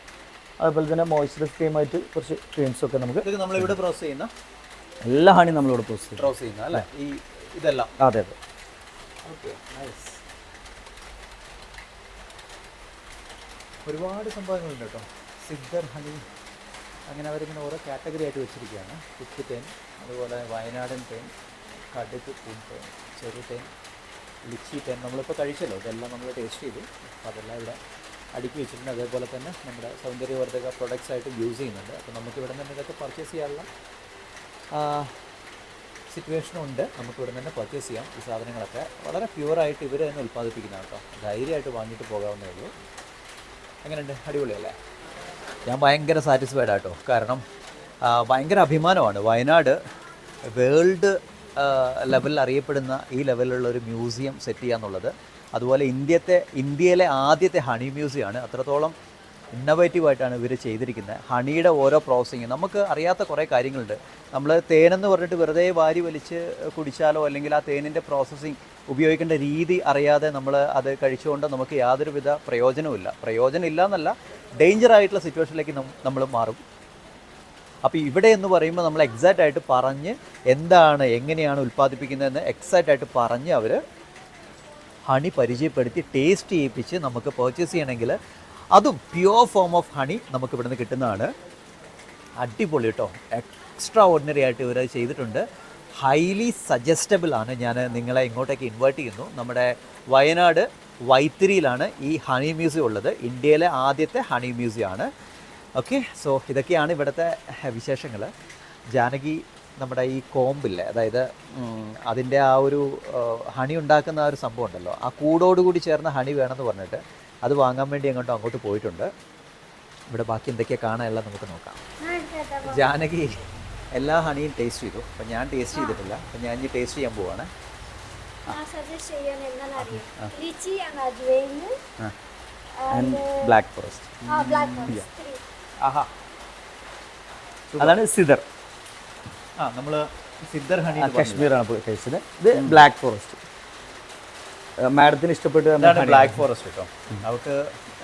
അതുപോലെ തന്നെ മോയ്സ്ചറൈസ് ക്രീമായിട്ട് കുറച്ച് ക്രീംസൊക്കെ നമുക്ക് നമ്മളിവിടെ പ്രോസസ് ചെയ്യുന്ന എല്ലാ ഹണി നമ്മളിവിടെ പ്രോസസ് ചെയ്യുന്ന അല്ലേ ഈ ഇതെല്ലാം? അതെ അതെ. Okay, nice. ഒരുപാട് സംഭവങ്ങളുണ്ട് കേട്ടോ. സിദ്ധർ ഹണി, അങ്ങനെ അവരിങ്ങനെ ഓരോ കാറ്റഗറി ആയിട്ട് വെച്ചിരിക്കുകയാണ്. കുക്ക് തേൻ, അതുപോലെ വയനാടൻ തേൻ, കടുക് പൂൻ തേൻ, ചെറു തേൻ, ലിച്ചി തേൻ നമ്മളിപ്പോൾ കഴിച്ചല്ലോ, ഇതെല്ലാം നമ്മൾ ടേസ്റ്റ് ചെയ്തു. അപ്പോൾ അതെല്ലാം ഇവിടെ അടുക്കി വെച്ചിട്ടുണ്ട്. അതേപോലെ തന്നെ നമ്മുടെ സൗന്ദര്യവർദ്ധക പ്രൊഡക്ട്സ് ആയിട്ട് യൂസ് ചെയ്യുന്നുണ്ട്. അപ്പോൾ നമുക്ക് ഇവിടെ നിന്ന് ഇതൊക്കെ പർച്ചേസ് ചെയ്യാനുള്ള സിറ്റുവേഷനും ഉണ്ട്. നമുക്ക് ഇവിടെ തന്നെ പർച്ചേസ് ചെയ്യാം. ഈ സാധനങ്ങളൊക്കെ വളരെ പ്യുവറായിട്ട് ഇവർ തന്നെ ഉൽപ്പാദിപ്പിക്കുന്നതാണ് കേട്ടോ. ധൈര്യമായിട്ട് വാങ്ങിയിട്ട് പോകാവുന്നേ ഉള്ളൂ. എങ്ങനെയുണ്ട്? അടിപൊളിയല്ലേ? ഞാൻ ഭയങ്കര സാറ്റിസ്ഫൈഡ് ആട്ടോ. കാരണം ഭയങ്കര അഭിമാനമാണ് വയനാട് വേൾഡ് ലെവലിൽ അറിയപ്പെടുന്ന ഈ ലെവലിലുള്ള ഒരു മ്യൂസിയം സെറ്റ് ചെയ്യുക എന്നുള്ളത്. അതുപോലെ ഇന്ത്യയിലെ ആദ്യത്തെ ഹണി മ്യൂസിയമാണ്. അത്രത്തോളം ഇന്നോവേറ്റീവായിട്ടാണ് ഇവർ ചെയ്തിരിക്കുന്നത്. ഹണിയുടെ ഓരോ പ്രോസസ്സിങ് നമുക്ക് അറിയാത്ത കുറേ കാര്യങ്ങളുണ്ട്. നമ്മൾ തേനെന്ന് പറഞ്ഞിട്ട് വെറുതെ വാരി വലിച്ച് കുടിച്ചാലോ അല്ലെങ്കിൽ ആ തേനിൻ്റെ പ്രോസസ്സിങ് ഉപയോഗിക്കേണ്ട രീതി അറിയാതെ നമ്മൾ അത് കഴിച്ചുകൊണ്ട് നമുക്ക് യാതൊരുവിധ പ്രയോജനം ഇല്ല എന്നല്ല, ഡേഞ്ചറായിട്ടുള്ള സിറ്റുവേഷനിലേക്ക് നമ്മൾ മാറും. അപ്പോൾ ഇവിടെ എന്ന് പറയുമ്പോൾ നമ്മൾ എക്സാക്റ്റ് ആയിട്ട് പറഞ്ഞ് എങ്ങനെയാണ് ഉൽപ്പാദിപ്പിക്കുന്നതെന്ന് എക്സാക്റ്റ് ആയിട്ട് പറഞ്ഞ് അവർ ഹണി പരിചയപ്പെടുത്തി ടേസ്റ്റ് ചെയ്യിപ്പിച്ച് നമുക്ക് പർച്ചേസ് ചെയ്യണമെങ്കിൽ അതും പ്യുവർ ഫോം ഓഫ് ഹണി നമുക്ക് ഇവിടെ നിന്ന് കിട്ടുന്നതാണ്. അടിപൊളി കേട്ടോ. എക്സ്ട്രാ ഓർഡിനറി ആയിട്ട് ഇവർ ചെയ്തിട്ടുണ്ട്. ഹൈലി സജസ്റ്റബിൾ ആണ്. ഞാൻ നിങ്ങളെ ഇങ്ങോട്ടേക്ക് ഇൻവൈറ്റ് ചെയ്യുന്നു. നമ്മുടെ വയനാട് വൈത്തിരിയിലാണ് ഈ ഹണി മ്യൂസിയം ഉള്ളത്. ഇന്ത്യയിലെ ആദ്യത്തെ ഹണി മ്യൂസിയം ആണ്. ഓക്കെ, സോ ഇതൊക്കെയാണ് ഇവിടുത്തെ വിശേഷങ്ങൾ. ജാനകി നമ്മുടെ ഈ കോമ്പില്ലേ, അതായത് അതിൻ്റെ ആ ഒരു ഹണി ഉണ്ടാക്കുന്ന ആ ഒരു സംഭവം ഉണ്ടല്ലോ, ആ കൂടോടുകൂടി ചേർന്ന ഹണി വേണമെന്ന് പറഞ്ഞിട്ട് അത് വാങ്ങാൻ വേണ്ടി അങ്ങോട്ട് പോയിട്ടുണ്ട്. ഇവിടെ ബാക്കി എന്തൊക്കെയാണ് കാണാനുള്ള നമുക്ക് നോക്കാം. ജാനകി എല്ലാ ഹണിയും ടേസ്റ്റ് ചെയ്തു. അപ്പം ഞാൻ ടേസ്റ്റ് ചെയ്തിട്ടില്ല. അപ്പം ഞാൻ ഇനി ടേസ്റ്റ് ചെയ്യാൻ പോവാണ്. ബ്ലാക്ക് ഫോറസ്റ്റ്, അതാണ് സിദർ. നമ്മൾ സിദ്ധർ ഹണി കാശ്മീറാണ് കഴിച്ചത്. ഇത് ബ്ലാക്ക് ഫോറസ്റ്റ്. മാഡത്തിന് ഇഷ്ടപ്പെട്ട് ബ്ലാക്ക് ഫോറസ്റ്റ് കേട്ടോ. അവർക്ക്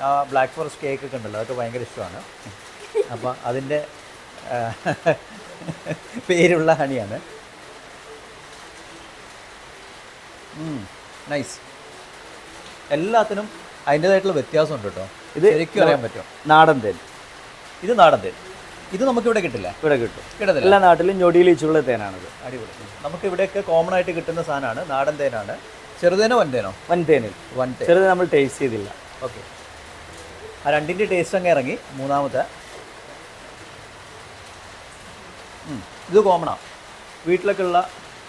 ആ ബ്ലാക്ക് ഫോറസ്റ്റ് കേക്ക് ഒക്കെ ഉണ്ടല്ലോ, അതൊക്കെ ഭയങ്കര ഇഷ്ടമാണ്. അപ്പം അതിൻ്റെ പേരുള്ള ഹണിയാണ്. നൈസ്. എല്ലാത്തിനും അതിൻ്റേതായിട്ടുള്ള വ്യത്യാസമുണ്ട് കേട്ടോ. ഇത് ശരിക്കും അറിയാൻ പറ്റും. നാടൻ തേൻ. ഇത് നാടൻ തേൻ. ഇത് നമുക്കിവിടെ കിട്ടില്ല. ഇവിടെ കിട്ടും. കിട്ടത്തില്ല. എല്ലാ നാട്ടിലും ഞൊടിയിൽ വെച്ചുള്ള തേനാണിത്. അടിപൊളി. നമുക്ക് ഇവിടെയൊക്കെ കോമൺ ആയിട്ട് കിട്ടുന്ന സാധനമാണ്, നാടൻ തേനാണ്. ചെറുതേനോ വൻതേനോ? വൻതേനിൽ. വൻതേൻ. ചെറുത് നമ്മൾ ടേസ്റ്റ് ചെയ്തില്ല. ഓക്കെ. ആ രണ്ടിൻ്റെ ടേസ്റ്റ് അങ്ങ് ഇറങ്ങി. മൂന്നാമത്തെ ഇത് കോമണാണ്, വീട്ടിലൊക്കെ ഉള്ള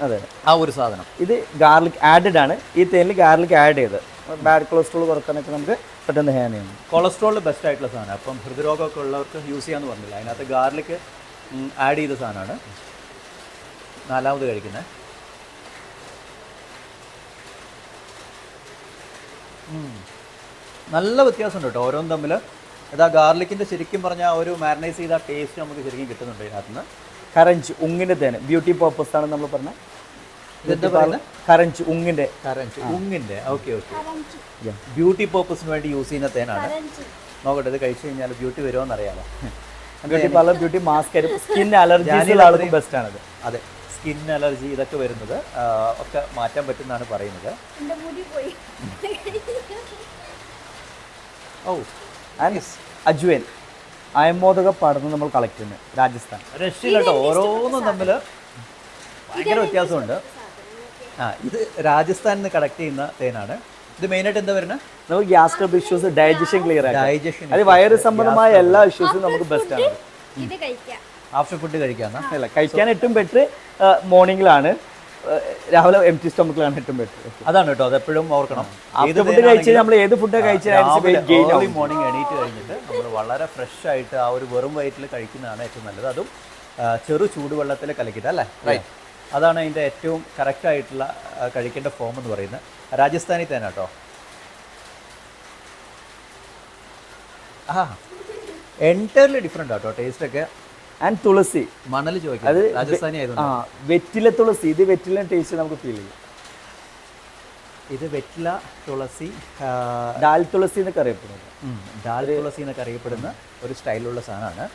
അതെ ആ ഒരു സാധനം. ഇത് ഗാർലിക് ആഡഡ് ആണ്. ഈ തേനിൽ ഗാർലിക് ആഡ് ചെയ്ത് ബാഡ് കൊളസ്ട്രോൾ കുറക്കാനൊക്കെ നമുക്ക് പെട്ടെന്ന് ഹാൻ ചെയ്യും. കൊളസ്ട്രോളിൽ ബെസ്റ്റ് ആയിട്ടുള്ള സാധനം. അപ്പം ഹൃദ്രോഗമൊക്കെ ഉള്ളവർക്ക് യൂസ് ചെയ്യാമെന്ന് പറഞ്ഞില്ല, അതിനകത്ത് ഗാർലിക് ആഡ് ചെയ്ത സാധനമാണ്. നാലാമത് കഴിക്കുന്നത് നല്ല വ്യത്യാസമുണ്ട് കേട്ടോ ഓരോന്നും തമ്മിൽ. ഇതാ ഗാർലിക്കിൻ്റെ ശരിക്കും പറഞ്ഞാൽ ഒരു മാരിനൈസ് ചെയ്ത ടേസ്റ്റ് നമുക്ക് ശരിക്കും കിട്ടുന്നുണ്ട് ഇതിനകത്ത് നിന്ന്. കറഞ്ച് ഉങ്ങിൻ്റെ തേൻ ബ്യൂട്ടി പർപ്പസ് ആണ് നമ്മൾ പറഞ്ഞത്. ഇതെന്താ പറയുന്നത്? കറഞ്ച് ഉങ്ങിൻ്റെ. ഉങ്ങിൻ്റെ. Okay okay. ബ്യൂട്ടി പർപ്പസിന് വേണ്ടി യൂസ് ചെയ്യുന്ന തേനാണ്. നോക്കട്ടെ, ഇത് കഴിച്ചു കഴിഞ്ഞാൽ ബ്യൂട്ടി വരുമോ എന്നറിയാമോ. Beauty parlour beauty mask skin അലർജീസുള്ള ആൾക്ക് ബെസ്റ്റ് ആണത്. അതെ, സ്കിൻ അലർജി ഇതൊക്കെ വരുന്നത് ഒക്കെ മാറ്റാൻ പറ്റുമെന്നാണ് പറയുന്നത്. ഓ ആൻഡ് അജ്വൈൻ അയമോദക പാടുന്നത് നമ്മൾ കളക്ട് ചെയ്യുന്നത് രാജസ്ഥാൻ. രക്ഷയില്ല കേട്ടോ, ഓരോന്നും തമ്മിൽ ഭയങ്കര വ്യത്യാസമുണ്ട്. ഇത് രാജസ്ഥാനിൽ നിന്ന് കളക്ട് ചെയ്യുന്ന തേനാണ്. ഇത് മെയിനായിട്ട് എന്താ വരുന്നത്? നമുക്ക് gas trouble issues, digestion clear ആയി, ഡൈജഷൻ, അത് വയറ് സംബന്ധമായ എല്ലാ ഇഷ്യൂസും നമുക്ക് ബെസ്റ്റ് ആണ്. ആഫ്റ്റർ ഫുഡ് കഴിക്കാമെന്നാ? കഴിക്കാൻ ഏറ്റവും ബെറ്റർ മോർണിംഗിലാണ്, രാവിലെ എം ടി സ്റ്റൊമക്കിലാണ് ഏറ്റവും ബെറ്റർ. അതാണ് കേട്ടോ, അതെപ്പോഴും ഓർക്കണം. ഏത് ഫുഡ് കഴിച്ചാൽ നമ്മൾ ഏത് ഫുഡ് കഴിച്ചാൽ മോർണിംഗ് എണീറ്റ് കഴിഞ്ഞിട്ട് നമ്മൾ വളരെ ഫ്രഷ് ആയിട്ട് ആ ഒരു വെറും വയറ്റിൽ കഴിക്കുന്നതാണ് ഏറ്റവും നല്ലത്. അതും ചെറു ചൂടുവെള്ളത്തിൽ കലക്കിയിട്ട് അല്ലേ? റൈറ്റ്. അതാണ് അതിൻ്റെ ഏറ്റവും കറക്റ്റായിട്ടുള്ള കഴിക്കേണ്ട ഫോം എന്ന് പറയുന്നത്. രാജസ്ഥാനി തേന കേട്ടോ. എൻറ്റയർലി ഡിഫറെൻ്റ് ആട്ടോ ടേസ്റ്റൊക്കെ. ആൻഡ് തുളസി മണൽ ചോദിക്കുന്നത് രാജസ്ഥാനി ആയതുകൊണ്ട്. വെറ്റില തുളസി, ഇത് വെറ്റില ടേസ്റ്റ് നമുക്ക് ഫീൽ ചെയ്യും. ഇത് വെറ്റില തുളസി, ദാൽ തുളസി എന്നൊക്കെ അറിയപ്പെടുന്നത്. ദാൽ തുളസി എന്നൊക്കെ അറിയപ്പെടുന്ന ഒരു സ്റ്റൈലുള്ള സാധനമാണ്.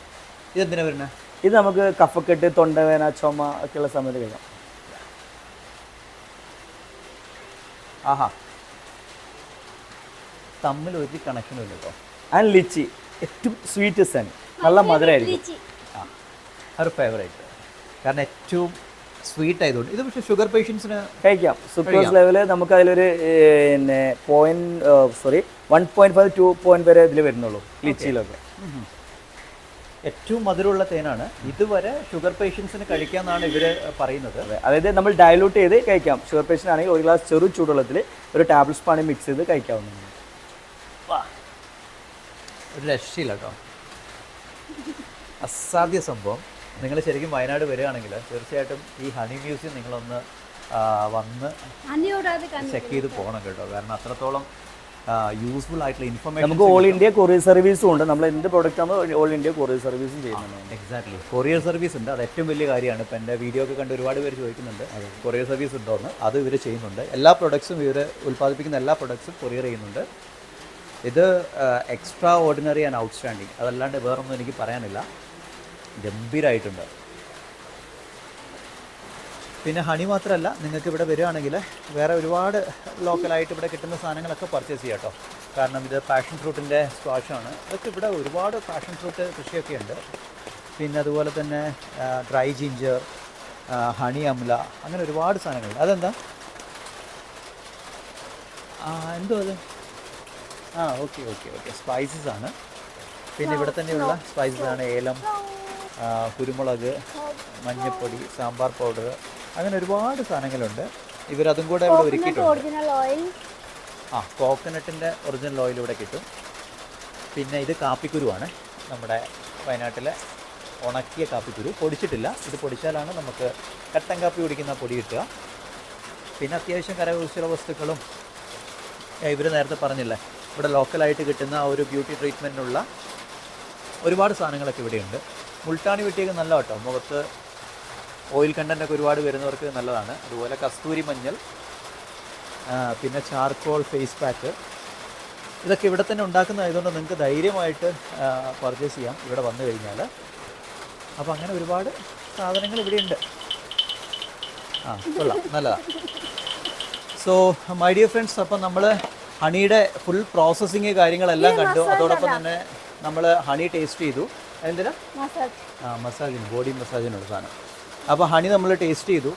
ഇതെന്തിനാ വരുന്നത്? ഇത് നമുക്ക് കഫക്കെട്ട്, തൊണ്ടവേദന, ചുമ ഒക്കെയുള്ള സമയത്ത് കഴിക്കാം. ആഹാ, തമ്മിൽ ഒരു കണക്ഷനും ഇല്ല കേട്ടോ. ആൻഡ് ലിച്ചി ഏറ്റവും സ്വീറ്റസ്റ്റ് ആണ്, നല്ല മധുരമായിരിക്കും. ഒരു ഫേവറേറ്റ്, കാരണം ഏറ്റവും സ്വീറ്റ് ആയതുകൊണ്ട്. ഇത് പക്ഷേ ഷുഗർ പേഷ്യൻസിന് കഴിക്കാം. സുക്രോസ് ലെവല് നമുക്ക് അതിലൊരു 1.5 2 പോയിന്റ് വരെ ഇതിൽ വരുന്നുള്ളൂ ലിച്ചിയിലൊക്കെ. ഏറ്റവും മധുരമുള്ള തേനാണ്. ഇതുവരെ ഷുഗർ പേഷ്യൻസിന് കഴിക്കാമെന്നാണ് ഇവർ പറയുന്നത്. അതായത് നമ്മൾ ഡയലൂട്ട് ചെയ്ത് കഴിക്കാം. ഷുഗർ പേഷ്യൻ്റ് ആണെങ്കിൽ ഒരു ഗ്ലാസ് ചെറു ചൂടുവെള്ളത്തിൽ ഒരു ടേബിൾ സ്പൂൺ മിക്സ് ചെയ്ത് കഴിക്കാവുന്നതാണ്. ഒരു രക്ഷയില്ല കേട്ടോ, അസാധ്യ സംഭവം. നിങ്ങൾ ശരിക്കും വയനാട് വരികയാണെങ്കിൽ തീർച്ചയായിട്ടും ഈ ഹണി മ്യൂസിയം നിങ്ങളൊന്ന് വന്ന് ചെക്ക് ചെയ്ത് പോകണം കേട്ടോ. കാരണം അത്രത്തോളം യൂസ്ഫുൾ ആയിട്ടുള്ള ഇൻഫർമേഷൻ. നമുക്ക് ഓൾ ഇന്ത്യ കൊറിയർ സർവീസും ഉണ്ട്. നമ്മൾ എന്ത് പ്രോഡക്റ്റ് ആകുമ്പോൾ ഓൾ ഇന്ത്യ കൊറിയർ സർവീസും ചെയ്യുന്നുണ്ട്. എക്സാക്ട്ലി, കൊറിയർ സർവീസ് ഉണ്ട്. അത് ഏറ്റവും വലിയ കാര്യമാണ്. ഇപ്പം എൻ്റെ വീഡിയോ ഒക്കെ കണ്ട് ഒരുപാട് പേര് ചോദിക്കുന്നുണ്ട് കൊറിയർ സർവീസ് ഉണ്ടോ എന്ന്. അത് ഇവർ ചെയ്യുന്നുണ്ട്. എല്ലാ പ്രൊഡക്ട്സും ഇവർ ഉൽപ്പാദിപ്പിക്കുന്ന എല്ലാ പ്രൊഡക്ട്സും കൊറിയർ ചെയ്യുന്നുണ്ട്. ഇത് എക്സ്ട്രാ ഓർഡിനറി ആൻഡ് ഔട്ട്സ്റ്റാൻഡിങ്, അതല്ലാണ്ട് വേറൊന്നും എനിക്ക് പറയാനില്ല. ഗംഭീരമായിട്ടുണ്ട്. പിന്നെ ഹണി മാത്രമല്ല, നിങ്ങൾക്ക് ഇവിടെ വരികയാണെങ്കിൽ വേറെ ഒരുപാട് ലോക്കലായിട്ട് ഇവിടെ കിട്ടുന്ന സാധനങ്ങളൊക്കെ പർച്ചേസ് ചെയ്യാം കേട്ടോ. കാരണം ഇത് പാഷൻ ഫ്രൂട്ടിൻ്റെ സ്ക്വാഷാണ്. ഇതൊക്കെ ഇവിടെ ഒരുപാട് പാഷൻ ഫ്രൂട്ട് കൃഷിയൊക്കെ ഉണ്ട്. പിന്നെ അതുപോലെ തന്നെ ഡ്രൈ ജിഞ്ചർ, ഹണി അംല, അങ്ങനെ ഒരുപാട് സാധനങ്ങളുണ്ട്. അതെന്താ എന്തോ അത്? ഓക്കെ ഓക്കെ ഓക്കെ, സ്പൈസസ് ആണ്. പിന്നെ ഇവിടെ തന്നെയുള്ള സ്പൈസസ് ആണ്. ഏലം, കുരുമുളക്, മഞ്ഞൾപ്പൊടി, സാമ്പാർ പൗഡർ, അങ്ങനെ ഒരുപാട് സാധനങ്ങളുണ്ട്. ഇവരതും കൂടെ ഇവിടെ ഒരുക്കിയിട്ടുണ്ട്. കോക്കനട്ടിൻ്റെ ഒറിജിനൽ ഓയിൽ ഇവിടെ കിട്ടും. പിന്നെ ഇത് കാപ്പിക്കുരുവാണ്, നമ്മുടെ വയനാട്ടിലെ ഉണക്കിയ കാപ്പിക്കുരു. പൊടിച്ചിട്ടില്ല, ഇത് പൊടിച്ചാലാണ് നമുക്ക് കട്ടൻ കാപ്പി കുടിക്കുന്ന പൊടി കിട്ടുക. പിന്നെ അത്യാവശ്യം കരകൗശല വസ്തുക്കളും ഇവർ നേരത്തെ പറഞ്ഞില്ലേ, ഇവിടെ ലോക്കലായിട്ട് കിട്ടുന്ന ആ ഒരു ബ്യൂട്ടി ട്രീറ്റ്മെൻറ്റിനുള്ള ഒരുപാട് സാധനങ്ങളൊക്കെ ഇവിടെയുണ്ട്. മുൾട്ടാണി വെട്ടിയൊക്കെ നല്ല കേട്ടോ, മുഖത്ത് ഓയിൽ കണ്ടൻ്റൊക്കെ ഒരുപാട് വരുന്നവർക്ക് നല്ലതാണ്. അതുപോലെ കസ്തൂരി മഞ്ഞൾ, പിന്നെ ചാർക്കോൾ ഫേസ് പാക്ക്, ഇതൊക്കെ ഇവിടെ തന്നെ ഉണ്ടാക്കുന്നതായതുകൊണ്ട് നിങ്ങൾക്ക് ധൈര്യമായിട്ട് പർച്ചേസ് ചെയ്യാം ഇവിടെ വന്നു കഴിഞ്ഞാൽ. അപ്പോൾ അങ്ങനെ ഒരുപാട് സാധനങ്ങൾ ഇവിടെയുണ്ട്. കൊള്ളാം, നല്ലതാണ്. സോ മൈ ഡിയർ ഫ്രണ്ട്സ്, അപ്പം നമ്മൾ ഹണിയുടെ ഫുൾ പ്രോസസ്സിങ് കാര്യങ്ങളെല്ലാം കണ്ടു. അതോടൊപ്പം തന്നെ നമ്മൾ ഹണി ടേസ്റ്റ് ചെയ്തു. എന്തിനാ? മസാജിന്, ബോഡി മസാജിനുള്ള സാധനം. അപ്പോൾ ഹണി നമ്മൾ ടേസ്റ്റ് ചെയ്തു.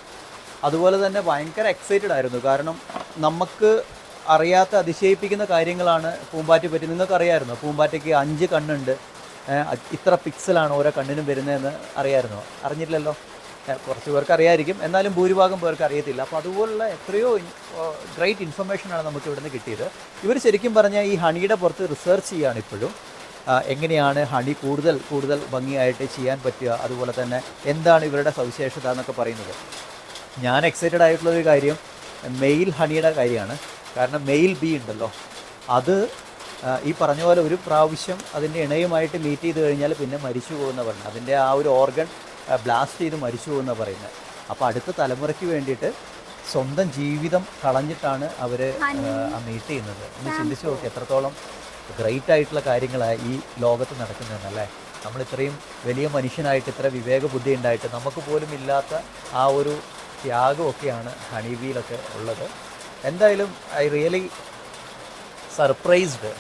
അതുപോലെ തന്നെ ഭയങ്കര എക്സൈറ്റഡ് ആയിരുന്നു. കാരണം നമുക്ക് അറിയാത്ത അതിശയിപ്പിക്കുന്ന കാര്യങ്ങളാണ് പൂമ്പാറ്റയെ പറ്റി. നിങ്ങൾക്കറിയാമായിരുന്നോ പൂമ്പാറ്റയ്ക്ക് 5 കണ്ണുണ്ട്, ഇത്ര പിക്സലാണ് ഓരോ കണ്ണിനും വരുന്നതെന്ന് അറിയാമായിരുന്നോ? അറിഞ്ഞില്ലല്ലോ. കുറച്ച് പേർക്ക് അറിയായിരിക്കും, എന്നാലും ഭൂരിഭാഗം പേർക്ക് അറിയത്തില്ല. അപ്പോൾ അതുപോലുള്ള എത്രയോ ഗ്രേറ്റ് ഇൻഫർമേഷനാണ് നമുക്ക് ഇവിടുന്ന് കിട്ടിയത്. ഇവർ ശരിക്കും പറഞ്ഞാൽ ഈ ഹണിയുടെ പുറത്ത് റിസർച്ച് ചെയ്യുകയാണ് ഇപ്പോഴും. എങ്ങനെയാണ് ഹണി കൂടുതൽ ഭംഗിയായിട്ട് ചെയ്യാൻ പറ്റുക, അതുപോലെ തന്നെ എന്താണ് ഇവരുടെ സവിശേഷത എന്നൊക്കെ പറയുന്നത്. ഞാൻ എക്സൈറ്റഡ് ആയിട്ടുള്ളൊരു കാര്യം മെയിൽ ഹണിയുടെ കാര്യമാണ്. കാരണം മെയിൽ ബി ഉണ്ടല്ലോ, അത് ഈ പറഞ്ഞ പോലെ ഒരു പ്രാവശ്യം അതിൻ്റെ ഇണയുമായിട്ട് മീറ്റ് ചെയ്ത് കഴിഞ്ഞാൽ പിന്നെ മരിച്ചു പോകുന്ന പറഞ്ഞത്. അതിൻ്റെ ആ ഒരു ഓർഗൻ ബ്ലാസ്റ്റ് ചെയ്ത് മരിച്ചു പോകുന്ന പറയുന്നത്. അപ്പോൾ അടുത്ത തലമുറയ്ക്ക് വേണ്ടിയിട്ട് സ്വന്തം ജീവിതം കളഞ്ഞിട്ടാണ് അവർ മീറ്റ് ചെയ്യുന്നത്. ഒന്ന് ചിന്തിച്ച് നോക്കി എത്രത്തോളം ഗ്രേറ്റ് ആയിട്ടുള്ള കാര്യങ്ങളാണ് ഈ ലോകത്ത് നടക്കുന്നതെന്നല്ലേ. നമ്മൾ ഇത്രയും വലിയ മനുഷ്യനായിട്ട് ഇത്ര വിവേക ബുദ്ധി ഉണ്ടായിട്ട് നമുക്ക് പോലും ഇല്ലാത്ത ആ ഒരു ത്യാഗമൊക്കെയാണ് ഹണി ബീയിലൊക്കെ ഉള്ളത്. എന്തായാലും ഐ റിയലി സർപ്രൈസ്ഡ്.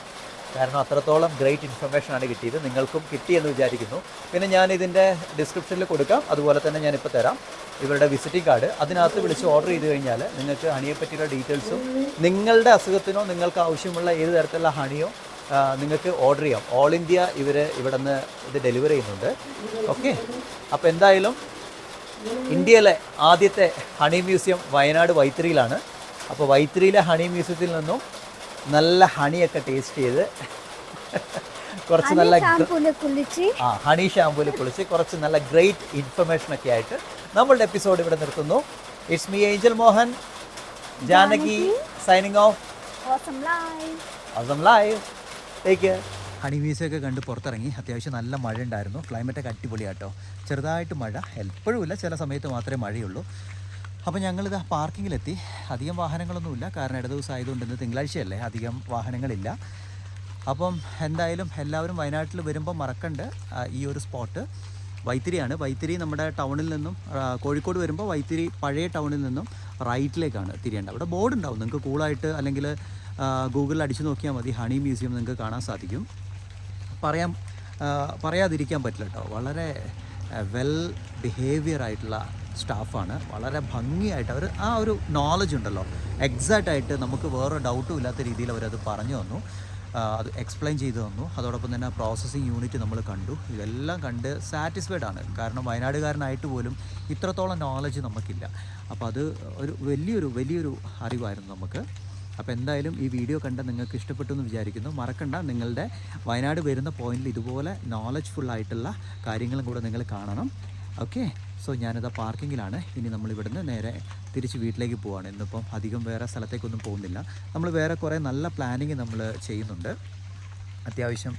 കാരണം അത്രത്തോളം ഗ്രേറ്റ് ഇൻഫർമേഷനാണ് കിട്ടിയത്. നിങ്ങൾക്കും കിട്ടിയെന്ന് വിചാരിക്കുന്നു. പിന്നെ ഞാൻ ഇതിൻ്റെ ഡിസ്ക്രിപ്ഷനിൽ കൊടുക്കാം. അതുപോലെ തന്നെ ഞാനിപ്പോൾ തരാം ഇവരുടെ വിസിറ്റിംഗ് കാർഡ്. അതിനകത്ത് വിളിച്ച് ഓർഡർ ചെയ്ത് കഴിഞ്ഞാൽ നിങ്ങൾക്ക് ഹണിയെ പറ്റിയുള്ള ഡീറ്റെയിൽസും നിങ്ങളുടെ അസുഖത്തിനോ നിങ്ങൾക്ക് ആവശ്യമുള്ള ഏത് തരത്തിലുള്ള ഹണിയോ നിങ്ങൾക്ക് ഓർഡർ ചെയ്യാം. ഓൾ ഇന്ത്യ ഇവിടെ നിന്ന് ഇത് ഡെലിവറി ചെയ്യുന്നുണ്ട്. ഓക്കെ, അപ്പോൾ എന്തായാലും ഇന്ത്യയിലെ ആദ്യത്തെ ഹണി മ്യൂസിയം വയനാട് വൈത്തിരിയിലാണ്. അപ്പോൾ വൈത്തിരിയിലെ ഹണി മ്യൂസിയത്തിൽ നിന്നും നല്ല ഹണിയൊക്കെ ടേസ്റ്റ് ചെയ്ത് കുറച്ച് നല്ല ഹണി ഷാമ്പൂല് കുളിച്ച് കുറച്ച് നല്ല ഗ്രേറ്റ് ഇൻഫർമേഷനൊക്കെ ആയിട്ട് നമ്മളുടെ എപ്പിസോഡ് ഇവിടെ നിർത്തുന്നു. It's me Angel Mohan, Janaki signing off. Awesome live. Take care. Honey മ്യൂസിയമൊക്കെ കണ്ട് പുറത്തിറങ്ങി. അത്യാവശ്യം നല്ല മഴ ഉണ്ടായിരുന്നു. ക്ലൈമറ്റൊക്കെ അടിപൊളിയാട്ടോ. ചെറുതായിട്ട് മഴ, എപ്പോഴുമില്ല, ചില സമയത്ത് മാത്രമേ മഴയുള്ളൂ. അപ്പോൾ ഞങ്ങളിത് പാർക്കിങ്ങിലെത്തി. അധികം വാഹനങ്ങളൊന്നുമില്ല, കാരണം ഇട ദിവസം ആയതുകൊണ്ട് ഇന്ന് തിങ്കളാഴ്ചയല്ലേ, അധികം വാഹനങ്ങളില്ല. അപ്പം എന്തായാലും എല്ലാവരും വയനാട്ടിൽ വരുമ്പോൾ മറക്കണ്ട ഈ ഒരു സ്പോട്ട് വൈത്തിരിയാണ്. വൈത്തിരി നമ്മുടെ ടൗണിൽ നിന്നും കോഴിക്കോട് വരുമ്പോൾ വൈത്തിരി പഴയ ടൗണിൽ നിന്നും റൈറ്റിലേക്കാണ് തിരിയേണ്ടത്. അവിടെ ബോർഡ് ഉണ്ടാവും, നിങ്ങൾക്ക് കൂളായിട്ട് അല്ലെങ്കിൽ ഗൂഗിളിൽ അടിച്ചു നോക്കിയാൽ മതി, ഹണി മ്യൂസിയം നിങ്ങൾക്ക് കാണാൻ സാധിക്കും. പറയാതിരിക്കാൻ പറ്റില്ല കേട്ടോ. വളരെ വെൽ ബിഹേവിയർ ആയിട്ടുള്ള സ്റ്റാഫാണ്. വളരെ ഭംഗിയായിട്ട് അവർ ആ ഒരു നോളജ് ഉണ്ടല്ലോ, എക്സാക്റ്റായിട്ട് നമുക്ക് വേറെ ഡൗട്ടും ഇല്ലാത്ത രീതിയിൽ അവരത് പറഞ്ഞു തന്നു, അത് എക്സ്പ്ലെയിൻ ചെയ്തു തന്നു. അതോടൊപ്പം തന്നെ പ്രോസസ്സിങ് യൂണിറ്റ് നമ്മൾ കണ്ടു. ഇതെല്ലാം കണ്ട് സാറ്റിസ്ഫൈഡ് ആണ്. കാരണം വയനാടുകാരനായിട്ട് പോലും ഇത്രത്തോളം നോളജ് നമുക്കില്ല. അപ്പോൾ അത് ഒരു വലിയൊരു അറിവായിരുന്നു നമുക്ക്. അപ്പോൾ എന്തായാലും ഈ വീഡിയോ കണ്ട് നിങ്ങൾക്ക് ഇഷ്ടപ്പെട്ടു എന്ന് വിചാരിക്കുന്നു. മറക്കണ്ട, നിങ്ങളുടെ വയനാട് വരുന്ന പോയിന്റിൽ ഇതുപോലെ നോളജ്ഫുള്ളായിട്ടുള്ള കാര്യങ്ങളും കൂടെ നിങ്ങൾ കാണണം. ഓക്കെ, സോ ഞാനിതാ പാർക്കിങ്ങിലാണ്. ഇനി നമ്മൾ ഇവിടുന്ന് നേരെ തിരിച്ച് വീട്ടിലേക്ക് പോവാണ്. ഇന്നിപ്പം അധികം വേറെ സ്ഥലത്തേക്കൊന്നും പോകുന്നില്ല. നമ്മൾ വേറെ കുറേ നല്ല പ്ലാനിങ് നമ്മൾ ചെയ്യുന്നുണ്ട്. അത്യാവശ്യം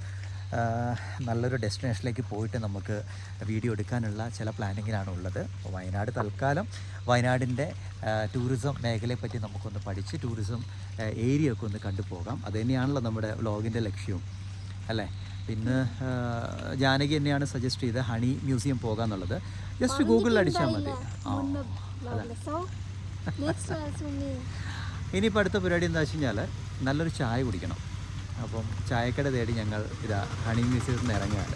നല്ലൊരു ഡെസ്റ്റിനേഷനിലേക്ക് പോയിട്ട് നമുക്ക് വീഡിയോ എടുക്കാനുള്ള ചില പ്ലാനിങ്ങിലാണ് ഉള്ളത്. അപ്പോൾ വയനാട് തൽക്കാലം വയനാടിൻ്റെ ടൂറിസം മേഖലയെപ്പറ്റി നമുക്കൊന്ന് പഠിച്ച് ടൂറിസം ഏരിയ ഒക്കെ ഒന്ന് കണ്ടുപോകാം. അത് തന്നെയാണല്ലോ നമ്മുടെ വ്ളോഗിൻ്റെ ലക്ഷ്യവും അല്ലേ. പിന്നെ ജാനകി തന്നെയാണ് സജസ്റ്റ് ചെയ്ത് ഹണി മ്യൂസിയം പോകാമെന്നുള്ളത്. ജസ്റ്റ് ഗൂഗിളിൽ അടിച്ചാൽ മതി. ഇനിയിപ്പോൾ അടുത്ത പരിപാടി എന്താ വെച്ച് കഴിഞ്ഞാൽ നല്ലൊരു ചായ കുടിക്കണം. അപ്പം ചായക്കട തേടി ഞങ്ങൾ ഹണി മ്യൂസിയത്തിൽ നിന്ന് ഇറങ്ങുകയാണ്.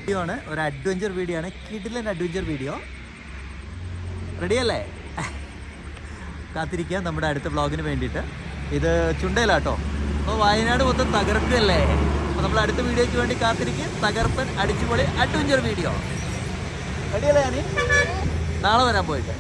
വീഡിയോ ആണ്, ഒരു അഡ്വഞ്ചർ വീഡിയോ ആണ്, കിടിലൻ അഡ്വഞ്ചർ വീഡിയോ. റെഡിയല്ലേ? കാത്തിരിക്കുക നമ്മുടെ അടുത്ത വ്ളോഗിന് വേണ്ടിയിട്ട്. ഇത് ചുണ്ടയിലാട്ടോ. അപ്പോൾ വയനാട് മൊത്തം തകർക്കുകയല്ലേ. അപ്പോൾ നമ്മൾ അടുത്ത വീഡിയോയ്ക്ക് വേണ്ടി കാത്തിരിക്കുക. തകർപ്പൻ അടിച്ചുപൊളി അഡ്വഞ്ചർ വീഡിയോ. റെഡിയല്ലേ? ഞാൻ നാളെ വരാൻ പോയിട്ട്